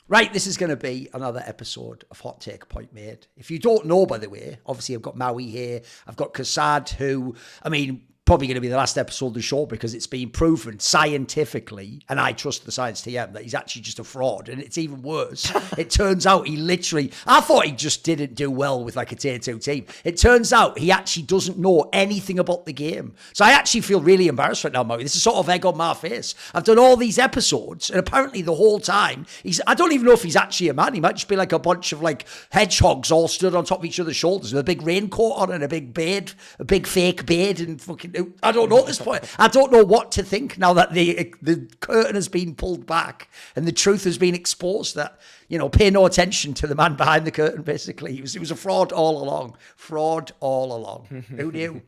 Right, this is going to be another episode of Hot Take Point Made. If you don't know, by the way, obviously I've got Maui here. I've got Kassad, who, I mean, probably going to be the last episode of the show because it's been proven scientifically, and I trust the science TM, that he's actually just a fraud. And it's even worse. It turns out he literally, I thought he just didn't do well with like a tier 2 team. It turns out he actually doesn't know anything about the game. So I actually feel really embarrassed right now, Maui. This is sort of egg on my face. I've done all these episodes, and apparently the whole time, I don't even know if he's actually a man. He might just be like a bunch of like hedgehogs all stood on top of each other's shoulders with a big raincoat on and a big beard, a big fake beard, and fucking, I don't know at this point. I don't know what to think now that the curtain has been pulled back and the truth has been exposed. That, you know, pay no attention to the man behind the curtain. Basically, he was a fraud all along. Fraud all along. Who knew?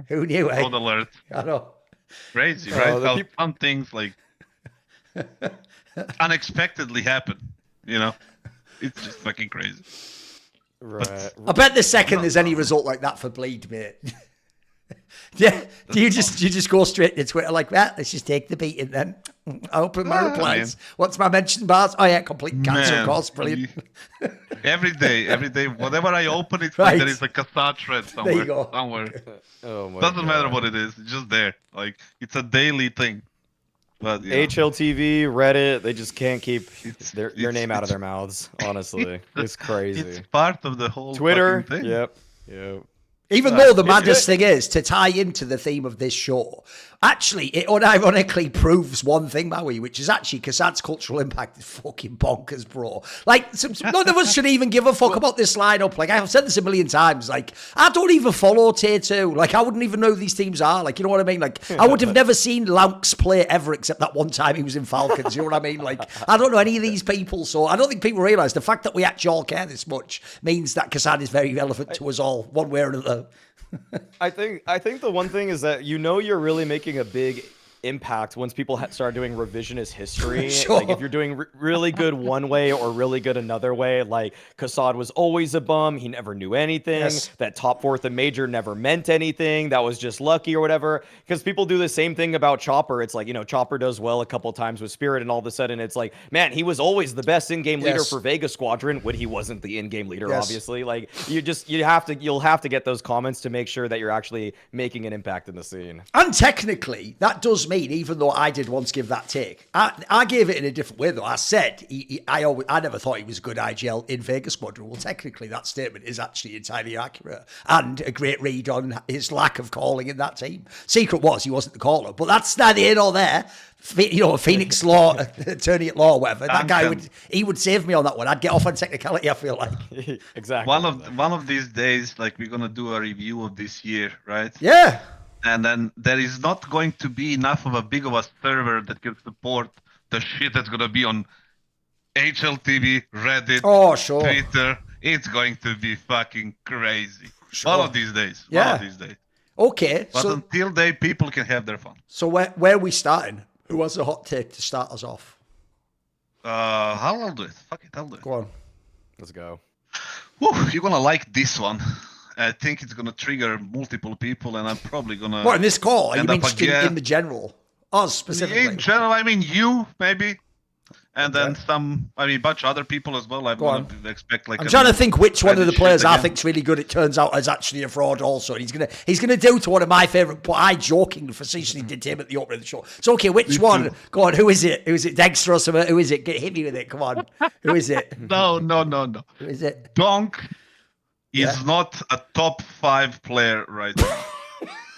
Who knew? Fraud alert. I know. Crazy, right? How some things like unexpectedly happen. You know, it's just fucking crazy. Right. I bet the second there's any result like that for Bleed, mate. Yeah, do you just go straight to Twitter like that? Let's just take the beating then. I open my replies. What's my mention bars? Oh yeah, complete cancel, of course, brilliant. Every day, whatever I open, it's right. like there is a kassad thread somewhere. There you go. Somewhere. Oh my Doesn't God. matter what it is, it's just there. Like, it's a daily thing. But yeah. HLTV, Reddit, they just can't keep your name out of their mouths. Honestly, it's crazy. It's part of the whole Twitter. fucking thing. Yep. Even though the maddest thing is, to tie into the theme of this show, actually, it unironically proves one thing, Maui, which is actually Kassad's cultural impact is fucking bonkers, bro. Like, none of us should even give a fuck about this lineup. Like, I've said this a million times. Like, I don't even follow tier 2. Like, I wouldn't even know who these teams are. Like, you know what I mean? Like, I would have never seen Laux play ever except that one time he was in Falcons. You know what I mean? Like, I don't know any of these people. So I don't think people realise the fact that we actually all care this much means that Kassad is very relevant to us all, one way or another. I think the one thing is that you're really making a big impact once people start doing revisionist history. Sure. Like if you're doing really good one way or really good another way, like Kassad was always a bum, he never knew anything, Yes. that top fourth and major never meant anything, that was just lucky or whatever. Because people do the same thing about Chopper. It's like, you know, Chopper does well a couple times with Spirit, and all of a sudden it's like, man, he was always the best in-game leader Yes. for Vega Squadron when he wasn't the in-game leader. Yes. Obviously, like you'll have to get those comments to make sure that you're actually making an impact in the scene. And technically, that does mean, even though I did once give that take, I gave it in a different way, though. I said, I never thought he was a good IGL in Vegas Squadron. Well, technically, that statement is actually entirely accurate and a great read on his lack of calling in that team. Secret was he wasn't the caller, but that's neither here nor there. You know, Phoenix Law, attorney at law, whatever. That guy would save me on that one. I'd get off on technicality, I feel like. Exactly. One of these days, like, we're gonna do a review of this year, right? Yeah. And then there is not going to be enough of a big of a server that can support the shit that's gonna be on HLTV, Reddit, Oh, sure. Twitter. It's going to be fucking crazy. Sure. One of these days. Yeah. One of these days. Okay. But until then, people can have their fun. So where are we starting? Who has a hot take to start us off? I'll do it. Fuck it, I'll do it. Go on. Let's go. Whew, you're gonna like this one. I think it's gonna trigger multiple people, and I'm probably gonna. What, in this call? Are you end up interested again. in the general? Us specifically. In general, I mean you maybe, and Okay. then some. I mean, a bunch of other people as well. I'm Go gonna on. expect like. I'm trying to think which one of the shit players I again. think's really good. It turns out is actually a fraud also. And he's gonna do to one of my favourite, but I jokingly facetiously did to him at the opening of the show. So okay, which one? Go on, who is it? Who is it? Dexter or something? Who is it? Hit me with it. Come on. Who is it? No. Who is it? DONK is Yeah. not a top 5 player right now.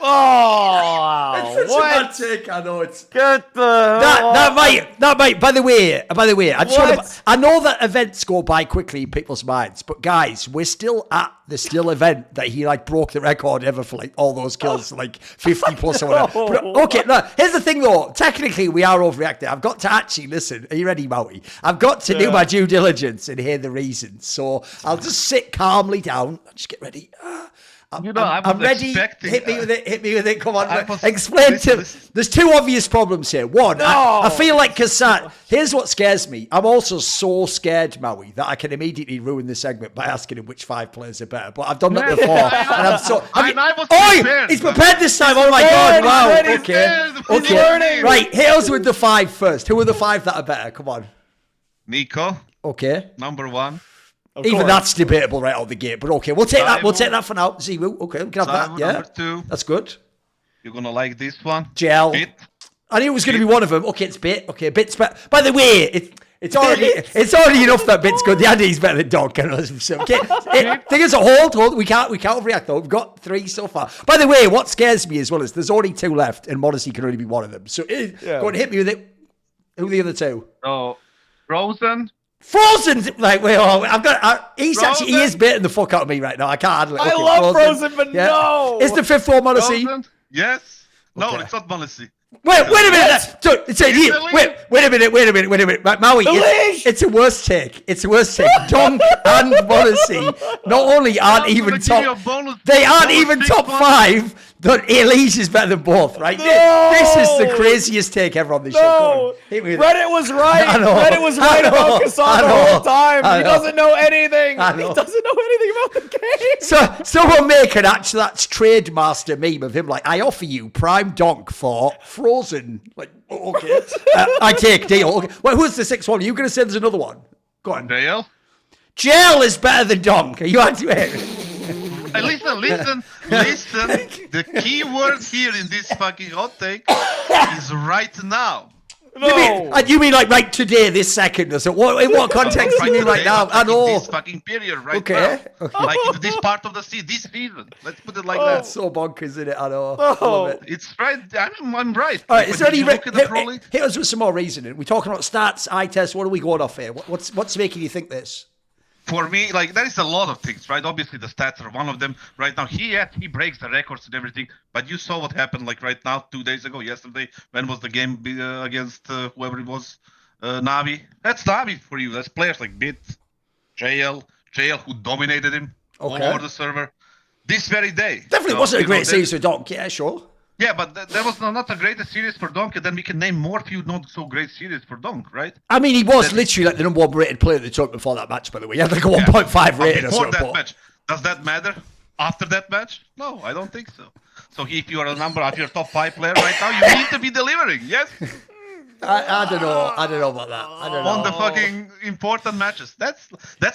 Oh, what? Take, I know it's. Get the That might. By the way, I just What? want to, I know that events go by quickly in people's minds, but guys, we're still at the still event that he like broke the record ever for like all those kills, like 50 plus or whatever. But, okay, no, here's the thing though. Technically, we are overreacting. I've got to actually listen. Are you ready, Maui? I've got to do my due diligence and hear the reasons. So I'll just sit calmly down. Just get ready. I'm ready. Hit me with it. Come on. Explain There's two obvious problems here. One, I feel like Kassad. Here's what scares me. I'm also so scared, Maui, that I can immediately ruin the segment by asking him which 5 players are better. But I've done that before. And I'm so. I was prepared. He's prepared this time. Oh my God. Wow. He's Okay. learning. Right. Hit us with the 5 first. Who are the 5 that are better? Come on. Nico, Okay. Number 1. Of Even course. that's debatable right out the gate, but okay, we'll take that. We'll take that for now. Zero. Okay, we can have that. Saivu, Yeah, number 2. that's good. You're gonna like this one. Gel. Bit. I knew it was going to be one of them. Okay, it's Bit. Okay, Bit's better. By the way, it's already enough that Bit's good. The Andy's better than Donk. Okay. Thing is, hold. We can't overreact though. We've got 3 so far. By the way, what scares me as well is there's only 2 left, and M0NESY can only be one of them. So go and hit me with it. Who are the other 2? So, Frozen. Frozen, like, wait, he is baiting the fuck out of me right now. I can't handle it. I love Frozen, but no. Is the 5th one M0NESY? Frozen? Yes. No, Okay. it's not M0NESY. Wait a minute. Dude, wait a minute. Right, Maui, it's a worse take. Donk and M0NESY not only aren't even top, they aren't even top 5. But Elise is better than both, right? No! This is the craziest take ever on this show. Reddit was right. Reddit was right about kassad the whole time. He doesn't know anything. He doesn't know anything about the game. So someone make an actual that's Trademaster meme of him like, I offer you Prime Donk for Frozen. Like, okay. I take deal. Okay. Well, who's the 6th one? Are you going to say there's another one? Go on. Jail. Gel is better than Donk. Are you actually... Listen. The key word here in this fucking hot take is right now. No. You mean like right today, this second, or so? In what context do you mean right now? I know. This fucking period right now. Okay. Like in this part of the this season. Let's put it like That's that. so bonkers, isn't it? I know. Oh. I love it. It's right. I'm right. All right, is there any... Hit us with some more reasoning. We're talking about stats, eye tests. What are we going off here? What's making you think this? For me, like, there is a lot of things, right? Obviously, the stats are one of them. Right now, he breaks the records and everything. But you saw what happened, like, right now, 2 days ago, yesterday. When was the game against whoever it was? NAVI. That's NAVI for you. That's players like Bit, JL, who dominated him all over the server. This very day. Definitely wasn't a great series for Donk. Yeah, sure. Yeah, but that was not the greatest series for Donk. And then we can name more few not so great series for Donk, right? I mean, he was literally like the number 1 rated player at the tournament before that match, by the way. He had like a 1.5 rating or something. Before that match, does that matter? After that match? No, I don't think so. So if you are if you're a top 5 player right now, you need to be delivering, yes? I don't know. I don't know about that. I don't know. On the fucking important matches. That's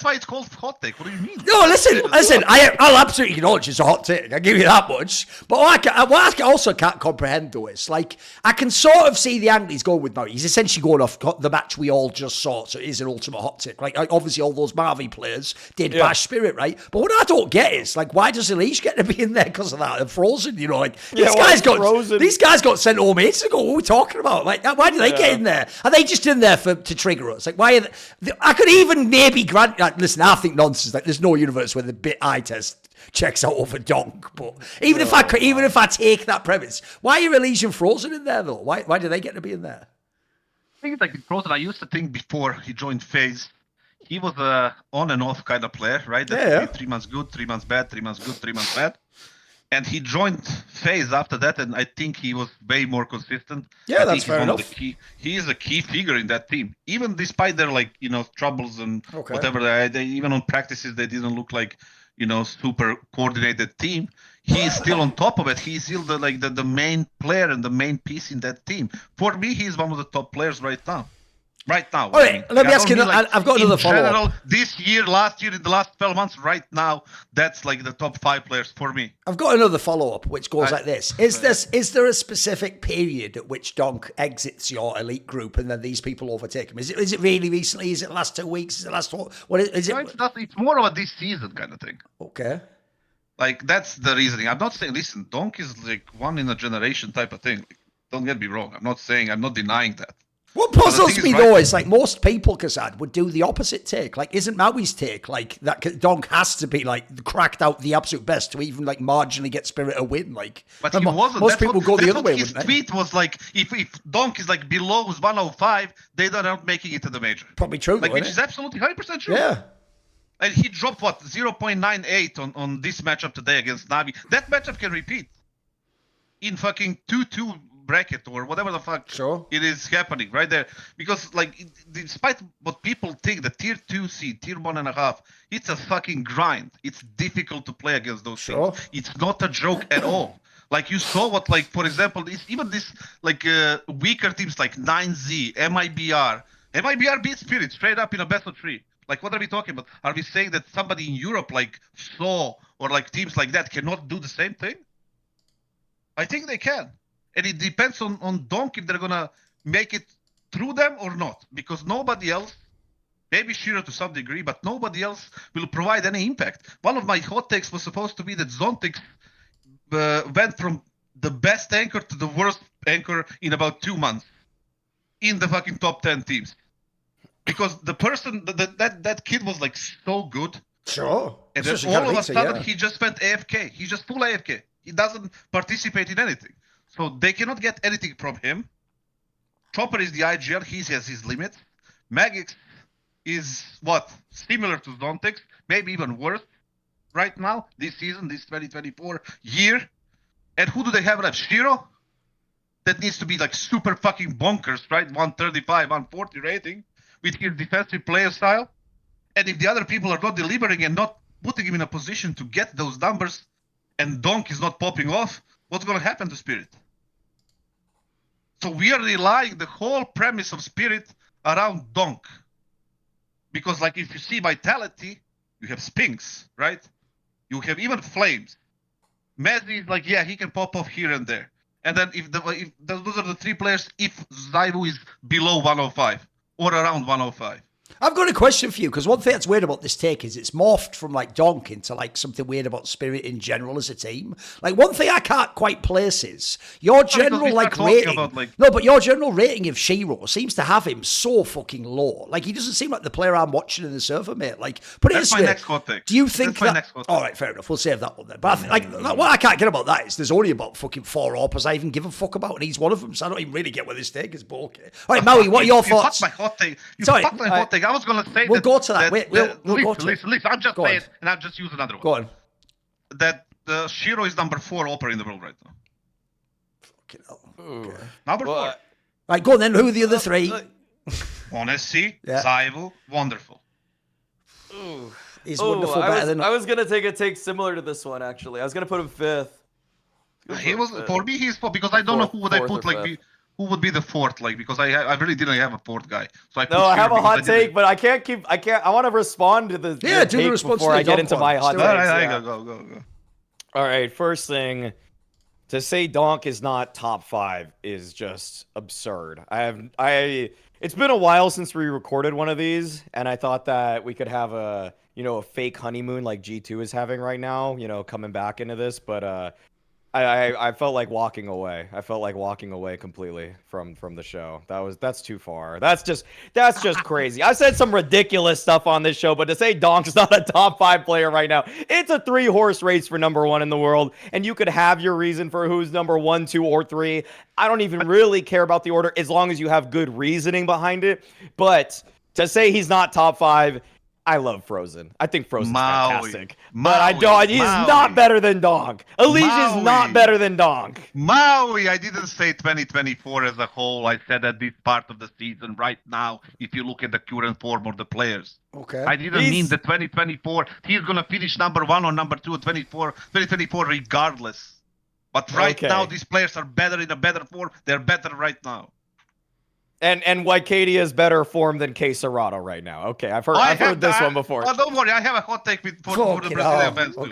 why it's called hot take. What do you mean? No, listen. I'll absolutely acknowledge it's a hot take. I'll give you that much. But what I also can't comprehend, though, is like, I can sort of see the angle he's going with now. He's essentially going off the match we all just saw. So it is an ultimate hot take. Like, obviously, all those Marvi players did bash Spirit, right? But what I don't get is, like, why does Elise get to be in there because of that? And Frozen, you know, like, these guys got sent home ages ago. What are we talking about? Like, why do they get in there? Are they just in there to trigger us? Like, why are I could even maybe grant... listen, I think nonsense. Like, there's no universe where the bit eye test checks out over Donk. But even if I take that premise, why are Elysian Frozen in there, though? Why do they get to be in there? I think it's like Frozen. I used to think before he joined FaZe, he was a on and off kind of player, right? That 3 months good, 3 months bad, 3 months good, 3 months bad. And he joined FaZe after that, and I think he was way more consistent. Yeah, that's fair enough. He is a key figure in that team, even despite their troubles and whatever. They even on practices they didn't look like super coordinated team. He is still on top of it. He's still the main player and the main piece in that team. For me, he's one of the top players right now. Right now. All right, let me ask you. I've got another follow-up. This year, last year, in the last 12 months, right now, that's like the top 5 players for me. I've got another follow-up, which goes like this. Is there a specific period at which Donk exits your elite group and then these people overtake him? Is it really recently? Is it the last 2 weeks? Is it the last... What is it? No, it's more of a this season kind of thing. Okay. Like, that's the reasoning. I'm not saying, listen, Donk is like one in a generation type of thing. Like, don't get me wrong. I'm not denying that. What puzzles me, though, is like most people, Kassad, would do the opposite take. Like, isn't Maui's take like that Donk has to be like cracked out the absolute best to even like marginally get Spirit a win? Like, but he wasn't. Most people go the other way, wouldn't they? His tweet was like, if Donk is like below 105, they're not making it to the major. Probably true, like, though, which is absolutely 100% true. Yeah. And he dropped, 0.98 on this matchup today against NAVI. That matchup can repeat in fucking 2-2 bracket or whatever the fuck it is happening right there. Because, like, despite what people think, the tier 2 seed, tier 1.5, it's a fucking grind. It's difficult to play against those things. It's not a joke at all. Like, you saw what, like, for example, even this, like, weaker teams like 9Z, MIBR, MIBR beat Spirit straight up in a best of 3. Like, what are we talking about? Are we saying that somebody in Europe, like Saw or like teams like that, cannot do the same thing? I think they can. And it depends on DONK if they're going to make it through them or not. Because nobody else, maybe Shiro to some degree, but nobody else will provide any impact. One of my hot takes was supposed to be that Zontic went from the best anchor to the worst anchor in about 2 months in the fucking top 10 teams. Because the person, that kid was like so good. Sure. And then all of a sudden he just went AFK. He's just full AFK. He doesn't participate in anything. So they cannot get anything from him. Chopper is the IGL. He has his limits. Magix is what? Similar to Zontex. Maybe even worse right now. This season, this 2024 year. And who do they have left? Shiro? That needs to be like super fucking bonkers, right? 135, 140 rating. With his defensive player style. And if the other people are not delivering and not putting him in a position to get those numbers and DONK is not popping off, what's going to happen to Spirit? So we are relying the whole premise of Spirit around DONK. Because like if you see Vitality, you have Spinks, right? You have even Flames. M0NESY is like, yeah, he can pop off here and there. And then if those are the 3 players, if Zyvu is below 105. Or around 105. I've got a question for you, because one thing that's weird about this take is it's morphed from like DONK into like something weird about Spirit in general as a team. Like one thing I can't quite place is your general like rating. About, like... No, but your general rating of Shiro seems to have him so fucking low. Like he doesn't seem like the player I'm watching in the server, mate. Like put it this way. Next hot take. Do you think that? All right, fair enough. We'll save that one then. But I think, like what I can't get about that is there's only about fucking 4 AWPers I even give a fuck about, and he's one of them. So I don't even really get where this take is. But okay. All right, Maui, what are your thoughts? You fucked my hot take. You fucked my hot take. I was gonna say. We'll go to that. We'll go to it. Listen, I'm just saying, and I'll just use another one. Go on. That Shiro is number 4 AWPer in the world right now. Fucking hell. Okay. Number 4. Right, go on then. Who are the other 3? M0NESY, Zyvu, Wonderful. Is Wonderful better than... I was going to take a take similar to this one, actually. I was going to put him 5th. He was, for me, he's 4th, because I don't know who would I put, like, who would be the 4th, like, because I really didn't have a 4th guy. So I have a hot take, but I want to respond to the take before I get into my hot take. Go. All right, first thing, to say DONK is not top 5 is just absurd. It's been a while since we recorded one of these, and I thought that we could have a fake honeymoon like G2 is having right now, coming back into this, but I felt like walking away. I felt like walking away completely from the show. That's too far. That's just crazy. I said some ridiculous stuff on this show, but to say DONK's not a top 5 player right now, it's a 3-horse race for number 1 in the world, and you could have your reason for who's number 1, 2, or 3. I don't even really care about the order as long as you have good reasoning behind it. But to say he's not top 5. I love Frozen. I think Frozen's fantastic. But he's not better than DONK. Elysia's not better than DONK. Maui, I didn't say 2024 as a whole. I said at this part of the season right now, if you look at the current form of the players. Okay. I didn't mean the 2024. He's going to finish number 1 or number 2 in 2024 regardless. But right now, these players are better in a better form. They're better right now. And Wycadia is better form than kyxsan right now. Okay, I've heard this one before. Oh, don't worry, I have a hot take for the Brazilian fans too.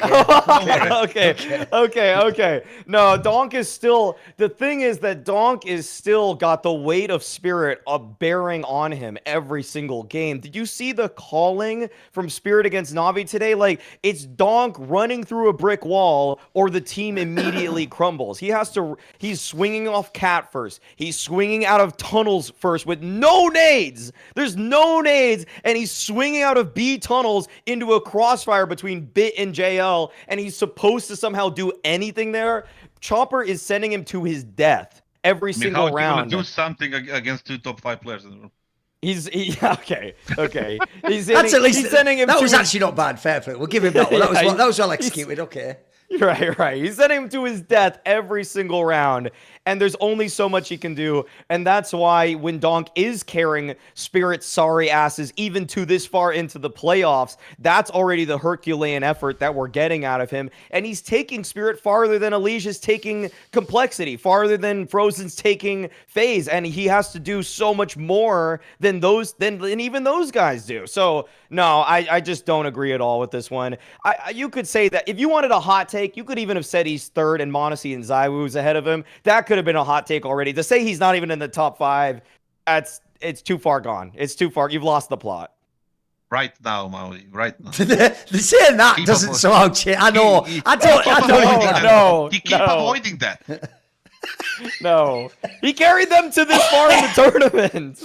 Okay. No, DONK is still... The thing is that DONK is still got the weight of Spirit bearing on him every single game. Did you see the calling from Spirit against NAVI today? Like, it's DONK running through a brick wall or the team immediately crumbles. He's swinging off cat first. He's swinging out of tunnels first with no nades. There's no nades, and he's swinging out of B tunnels into a crossfire between Bit and JL, and he's supposed to somehow do anything there. Chopper is sending him to his death every single round. He's gonna do something against 2 top 5 players in the room. Okay. He's That's at least sending him. That was actually not bad. Fair play. We'll give him that one. That was well executed. Okay. Right. He's sending him to his death every single round, and there's only so much he can do, and that's why when Donk is carrying Spirit's sorry asses even to this far into the playoffs, that's already the Herculean effort that we're getting out of him, and he's taking Spirit farther than Alicia's taking Complexity, farther than Frozen's taking FaZe, and he has to do so much more than even those guys do. So no, I just don't agree at all with this one. You could say that if you wanted a hot take, you could even have said he's third and m0NESY and ZywOo's ahead of him. That could have been a hot take already. To say he's not even in the top 5, it's too far gone. It's too far. You've lost the plot. Right now, Maui. Right now. The saying that doesn't sound shit. I know. I don't. No. He keep avoiding that. No. He carried them to this far in the tournament.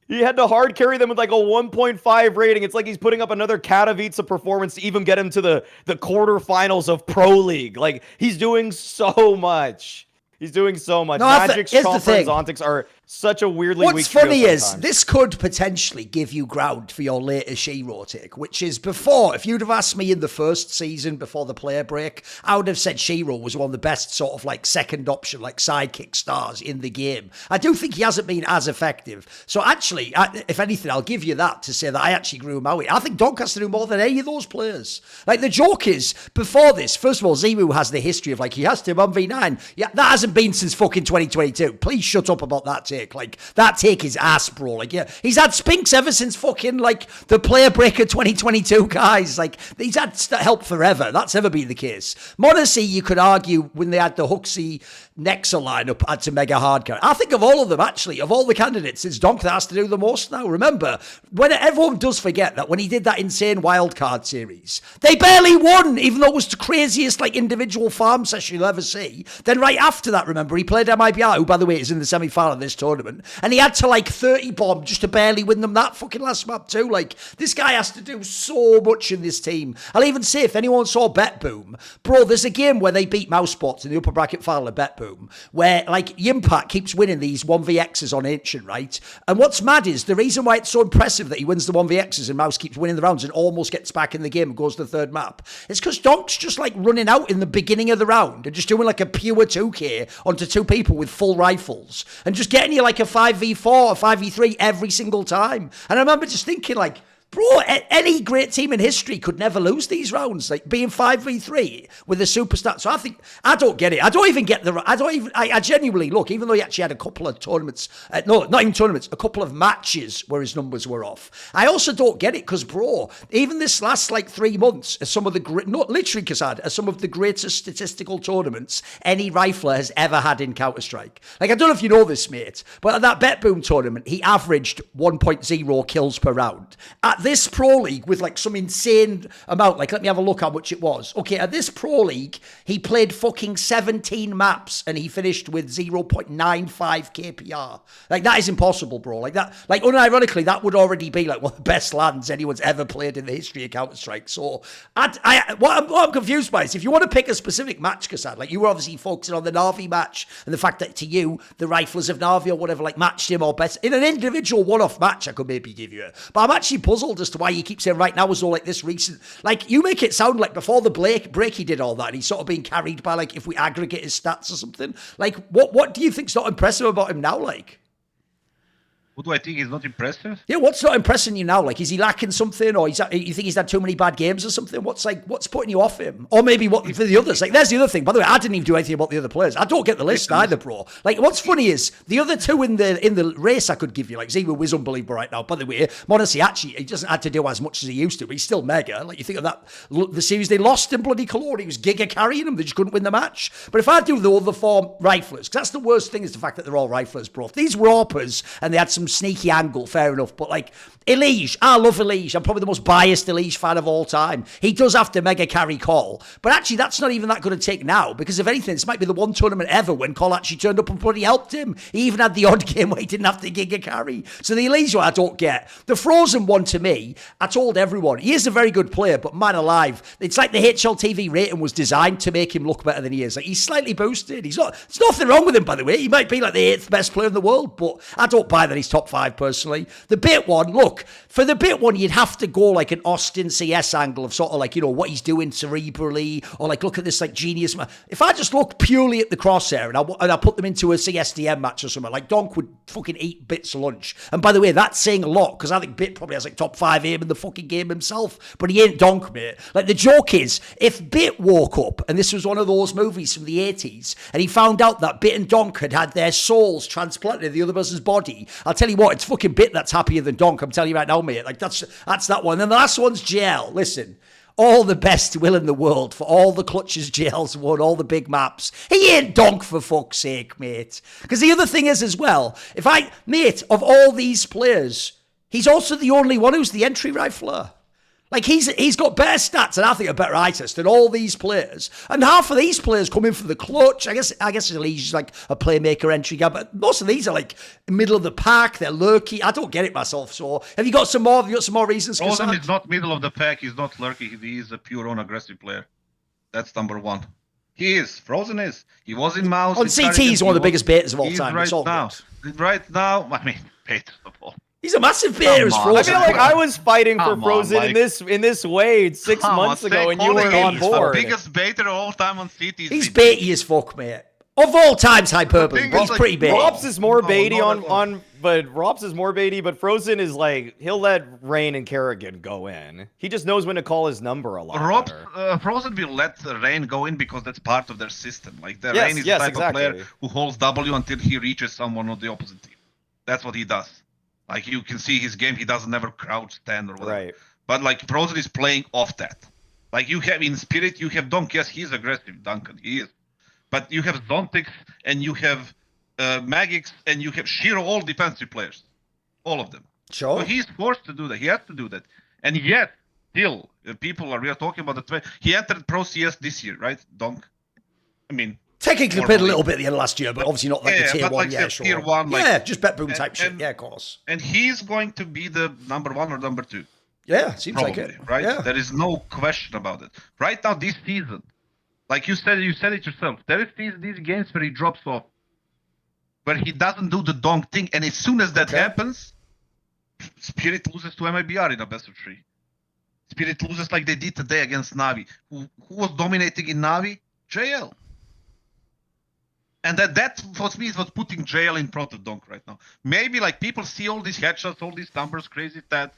He had to hard carry them with like a 1.5 rating. It's like he's putting up another Katowice performance to even get him to the quarterfinals of Pro League. Like, he's doing so much. He's doing so much. No, Magic's Chomper and Zontics are such a weirdly weak What's funny trio is sometimes. this could potentially give you ground for your latest Shiro take, which is before, if you'd have asked me in the first season before the player break, I would have said Shiro was one of the best sort of like second option, like sidekick stars in the game. I do think he hasn't been as effective. So actually, if anything, I'll give you that to say that I actually grew him out. I think DONK has to do more than any of those players. Like, the joke is, before this, first of all, ZywOo has the history of like, he has to 1v9. Yeah, that hasn't been since fucking 2022. Please shut up about that take. Like, that take is ass, bro. Like, yeah, he's had Spinks ever since fucking like the player breaker 2022, guys. Like, he's had help forever. That's never been the case. m0NESY, you could argue, when they had the HooXi Nexa lineup, had to mega hard carry. I think of all of them, actually, of all the candidates, it's DONK that has to do the most now. Remember, when everyone does forget that when he did that insane wildcard series, they barely won, even though it was the craziest like individual farm session you'll ever see. Then right after that, remember, he played MIBR, who, by the way, is in the semi-final of this tournament, and he had to like 30 bomb just to barely win them that fucking last map too. Like, this guy has to do so much in this team. I'll even say, if anyone saw Bet Boom, bro, there's a game where they beat Mousespots in the upper bracket final of Bet Boom, where like Yimpak keeps winning these 1vx's on Ancient, right? And what's mad is the reason why it's so impressive that he wins the 1vx's and Mouse keeps winning the rounds and almost gets back in the game and goes to the third map, it's because DONK's just like running out in the beginning of the round and just doing like a pure 2k onto two people with full rifles and just getting you like a 5v4 or 5v3 every single time. And I remember just thinking, like, bro, any great team in history could never lose these rounds, like being 5v3 with a superstar. So I don't get it. I don't even get I genuinely, look, even though he actually had a couple of tournaments, no, not even tournaments, a couple of matches where his numbers were off. I also don't get it because, bro, even this last like 3 months, as some of the literally, kassad, as some of the greatest statistical tournaments any rifler has ever had in Counter-Strike. Like, I don't know if you know this, mate, but at that Bet Boom tournament, he averaged 1.0 kills per round. At this Pro League, with like some insane amount, like, let me have a look how much it was. Okay, at this Pro League, he played fucking 17 maps and he finished with 0.95 KPR. Like, that is impossible, bro. Like, that, like, unironically, that would already be like one of the best lands anyone's ever played in the history of Counter-Strike. So, what I'm confused by is, if you want to pick a specific match, kassad, like, you were obviously focusing on the NAVI match and the fact that to you, the riflers of NAVI or whatever, like, matched him or best. In an individual one-off match, I could maybe give you it. But I'm actually puzzled as to why you keep saying right now was all like this recent. Like, you make it sound like before the break he did all that, and he's sort of being carried by, like, if we aggregate his stats or something. Like, what do you think's not impressive about him now, like? What do I think is not impressive? Yeah, what's not impressing you now? Like, is he lacking something, or you think he's had too many bad games or something? What's putting you off him? Or maybe what for the others? Like, there's the other thing. By the way, I didn't even do anything about the other players. I don't get the list either, bro. Like, what's funny is the other two in the race I could give you, like, ZywOo is unbelievable right now. By the way, m0NESY, actually, he doesn't have to do as much as he used to, but he's still mega. Like, you think of that, the series they lost in bloody Cologne, he was giga carrying them. They just couldn't win the match. But if I do the other four riflers, because that's the worst thing, is the fact that they're all riflers, bro. If these were AWPers and they had some sneaky angle, fair enough, but like Elige, I love Elige. I'm probably the most biased Elige fan of all time. He does have to mega carry Call, but actually that's not even that good a take now, because if anything, this might be the one tournament ever when Call actually turned up and bloody helped him. He even had the odd game where he didn't have to giga carry. So the Elige one I don't get. The Frozen one, to me, I told everyone, he is a very good player, but man alive, it's like the HLTV rating was designed to make him look better than he is. Like, he's slightly boosted. There's nothing wrong with him, by the way. He might be like the 8th best player in the world, but I don't buy that he's top top 5 personally. The bit one, look, for the bit one, you'd have to go like an Austin CS angle of sort of like, you know, what he's doing cerebrally, or like look at this like genius. If I just look purely at the crosshair and I put them into a CSDM match or something, like Donk would fucking eat Bit's lunch. And by the way, that's saying a lot, because I think Bit probably has like top 5 aim in the fucking game himself, but he ain't Donk, mate. Like the joke is, if Bit woke up, and this was one of those movies from the 80s, and he found out that Bit and Donk had their souls transplanted in the other person's body, I'll tell you what, it's fucking Bit that's happier than Donk. I'm telling you right now, mate. Like that's that one. And then the last one's JL. Listen, all the best will in the world for all the clutches JL's won, all the big maps. He ain't Donk, for fuck's sake, mate. Because the other thing is as well, mate, of all these players, he's also the only one who's the entry rifler. Like, he's got better stats and I think a better eye test than all these players. And half of these players come in for the clutch. I guess Elise's like a playmaker entry guy, but most of these are like middle of the pack. They're lurky. I don't get it myself. So have you got some more reasons? Frozen is not middle of the pack. He's not lurky. He is a pure on aggressive player. That's number one. He is. Frozen is. He was in Mouse. On CT, he's one of the biggest baiters of all time. Right now, I mean, baiters of all. He's a massive bear as Frozen. I feel like I was fighting for Frozen in this Wade 6 months ago, and you weren't on board. The biggest baiter of all time on CT. He's baity as fuck, mate. Of all time's hyperbole, but he's like, pretty big. Robs is more baity but Frozen is like, he'll let Rain and Kerrigan go in. He just knows when to call his number a lot better. Frozen will let Rain go in because that's part of their system. Like, Rain is the type of player who holds W until he reaches someone on the opposite team. That's what he does. Like, you can see his game, he doesn't never crouch stand or whatever. Right. But, like, Frozen is playing off that. Like, you have, in Spirit, you have Donk. Yes, he's aggressive, Duncan. He is. But you have Zontix, and you have Magix, and you have Shiro, all defensive players. All of them. Sure. So he's forced to do that. He has to do that. And yet, still, we are talking about he entered Pro CS this year, right, Donk? I mean... Technically played a little bit at the end of last year, but obviously not like the tier 1. Like Sure. Tier 1, just bet boom type shit. Yeah, of course. And he's going to be the number 1 or number 2. Yeah, seems probably, like it. Right? Yeah. There is no question about it. Right now, this season, like you said it yourself, there is these games where he drops off, where he doesn't do the Donk thing, and as soon as that happens, Spirit loses to MIBR in a best of 3. Spirit loses like they did today against NAVI. Who was dominating in NAVI? JL. And that for me is what's putting JL in front of Donk right now. Maybe like people see all these headshots, all these numbers, crazy stats.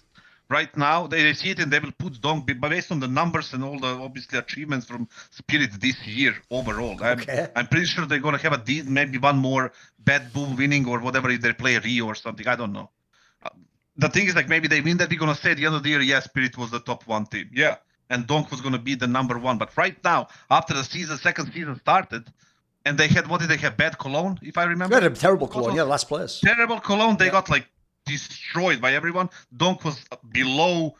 Right now, they see it and they will put Donk based on the numbers and all the obviously achievements from Spirit this year overall. I'm pretty sure they're gonna have maybe one more bad boom winning or whatever if they play Rio or something. I don't know. The thing is, like, maybe they win that, we're gonna say at the end of the year, yeah, Spirit was the top 1 team. Yeah. And Donk was gonna be the number 1. But right now, after the second season started, and they had, what did they have? Bad Cologne, if I remember? They had a terrible Cologne, last place. Terrible Cologne. They got, like, destroyed by everyone. Donk was below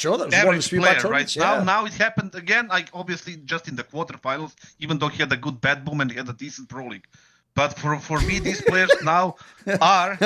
that was average player, right? Yeah. Now it happened again, like, obviously, just in the quarterfinals, even though he had a good bad boom and he had a decent pro league. But for me, these players now are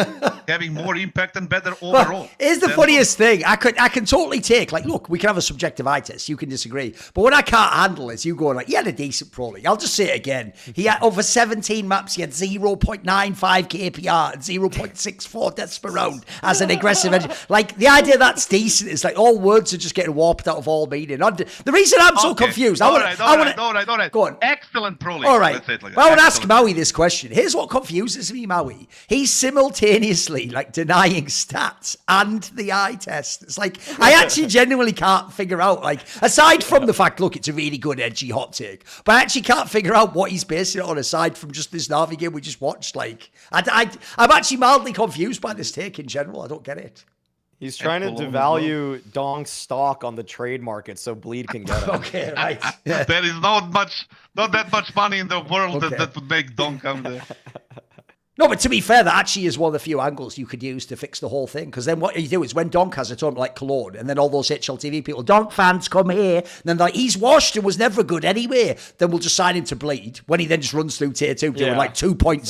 having more impact and better overall. Well, here's the funniest thing. I can totally take, like, look, we can have a subjective eye test. You can disagree. But what I can't handle is you going like, he had a decent pro league. I'll just say it again. He had over 17 maps. He had 0.95 KPR and 0.64 deaths per round as an aggressive engine. Like, the idea that's decent is like all words are just getting warped out of all meaning. The reason I'm so confused. All right. Go on. Excellent pro league. All right. Let's say it like well, I would ask Maui this question. Here's what confuses me, Maui. He's simultaneously like denying stats and the eye test. It's like, I actually genuinely can't figure out, like, aside from the fact, look, it's a really good edgy hot take, but I actually can't figure out what he's basing it on aside from just this NAVI game we just watched. Like, I'm actually mildly confused by this take in general. I don't get it. He's trying to devalue Donk's stock on the trade market so Bleed can get it. Okay, right. There is not that much money in the world that would make Donk come there. No, but to be fair, that actually is one of the few angles you could use to fix the whole thing. Because then what you do is when Donk has a tournament like Cologne, and then all those HLTV people, Donk fans come here, and then like, he's washed and was never good anyway. Then we'll just sign him to Bleed when he then just runs through tier 2 doing like 2.0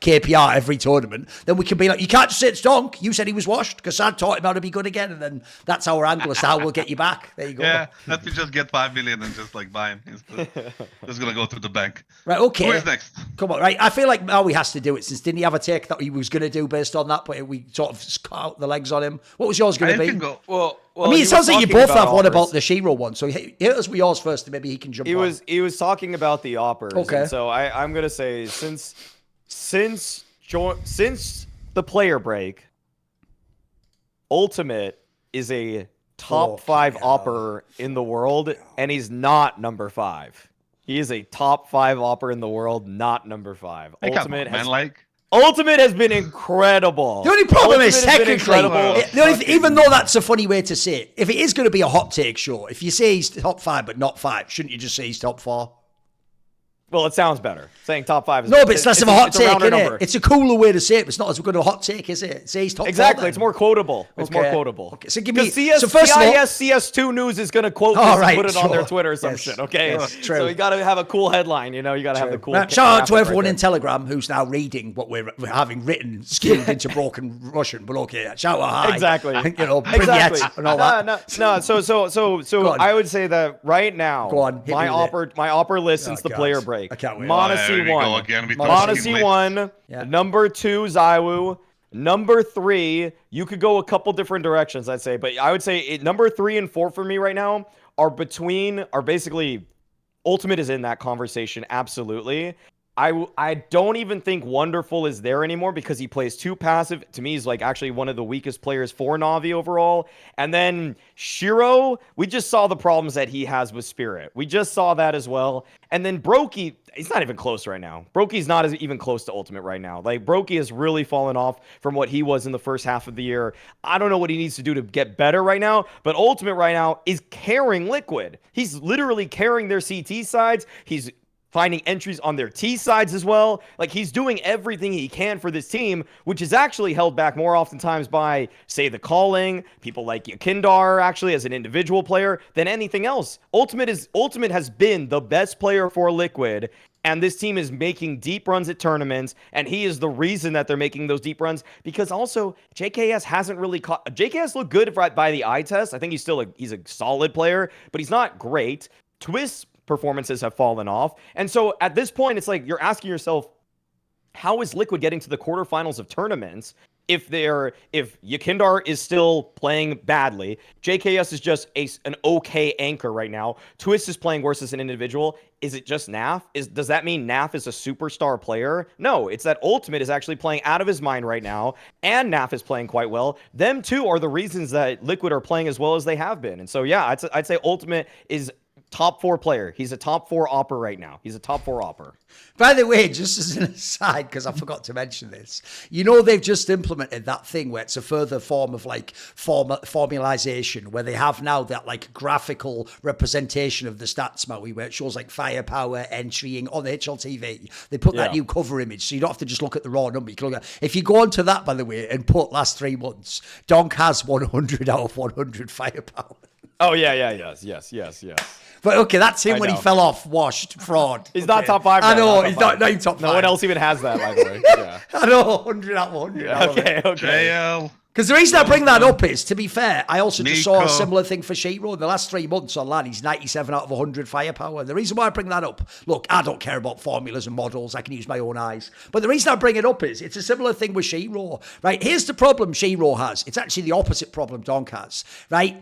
KPR every tournament. Then we can be like, you can't just say it's Donk. You said he was washed. Kassad taught him how to be good again. And then that's our angle as to how we'll get you back. There you go. Yeah, let me just get 5 million and just like buy him. Just gonna go to the bank. Right, okay. Who is next? Come on, right. I feel like Maui has to do it, since didn't he have a take that he was going to do based on that, but we sort of cut out the legs on him? What was yours going to be? Can go. Well, I mean, it sounds like you both have one AWPers. about the Shiro one, so hit us with yours first, and maybe he can jump on. He was talking about the AWPers. Okay. And so I'm gonna say since the player break, Ultimate is a top 5 AWPer in the world, and he's not number 5. He is a top 5 AWPer in the world, not number 5. Ultimate has been incredible. The only problem is, technically, incredible. even though that's a funny way to say it, if it is going to be a hot take, sure. If you say he's top 5 but not 5, shouldn't you just say he's top 4? Well, it sounds better. Saying top 5 is no, but it's less of a hot take, isn't it? number. It's a cooler way to say it, but it's not as good a hot take, is it? Say he's top 4. Exactly, it's more quotable. It's more Okay. quotable. Okay, so give me. So first of all, CS2 News is going to quote this and put it on their Twitter or some shit, okay? Yes, true. So you got to have a cool headline, you know? You got to have the cool. Now, shout out to everyone in Telegram who's now reading what we're having written, skilled into broken Russian, but okay, shout out hi. Exactly. You know, Exactly. and all that. No. So I would say that right now, my AWPer list since the player break. I can't wait. M0NESY won. M0NESY won. Yeah. Number 2, Zywoo. Number 3, you could go a couple different directions, I'd say, but I would say number 3 and 4 for me right now are basically Ultimate is in that conversation, absolutely. I don't even think Wonderful is there anymore because he plays too passive. To me, he's like actually one of the weakest players for Na'Vi overall. And then Shiro, we just saw the problems that he has with Spirit. We just saw that as well. And then Brokey, he's not even close right now. Brokey's not even close to Ultimate right now. Like, Brokey has really fallen off from what he was in the first half of the year. I don't know what he needs to do to get better right now, but Ultimate right now is carrying Liquid. He's literally carrying their CT sides. He's finding entries on their T sides as well. Like, he's doing everything he can for this team, which is actually held back more oftentimes by, say, the calling, people like Aleksandar actually as an individual player, than anything else. Ultimate has been the best player for Liquid, and this team is making deep runs at tournaments, and he is the reason that they're making those deep runs, because also JKS hasn't really caught. JKS looked good by the eye test. I think he's a solid player, but he's not great. Twist's performances have fallen off. And so at this point, it's like you're asking yourself, how is Liquid getting to the quarterfinals of tournaments if Aleksandar is still playing badly? JKS is just an okay anchor right now. Twist is playing worse as an individual. Is it just NAF? Does that mean NAF is a superstar player? No, it's that Ultimate is actually playing out of his mind right now, and NAF is playing quite well. Them two are the reasons that Liquid are playing as well as they have been. And so, yeah, I'd say Ultimate is top 4 player. He's a top 4 AWPer right now. He's a top 4 AWPer. By the way, just as an aside, because I forgot to mention this, you know they've just implemented that thing where it's a further form of like formalization, where they have now that like graphical representation of the stats, Maui, where it shows like firepower, entrying on HLTV. They put that new cover image, so you don't have to just look at the raw number. You can look at, if you go onto that, by the way, and put last 3 months, DONK has 100 out of 100 firepower. Oh, yes. But okay, that's him when he fell off, washed, fraud. He's not top 5. I know, he's not top 5. No one else even has that, by the way. Yeah. I know, 100 out of 100. Yeah, okay. JL. Because the reason I bring that up is, to be fair, I also just saw a similar thing for Shiro. In the last 3 months on LAN, he's 97 out of 100 firepower. The reason why I bring that up, look, I don't care about formulas and models. I can use my own eyes. But the reason I bring it up is, it's a similar thing with Shiro, right? Here's the problem Shiro has. It's actually the opposite problem DONK has, right?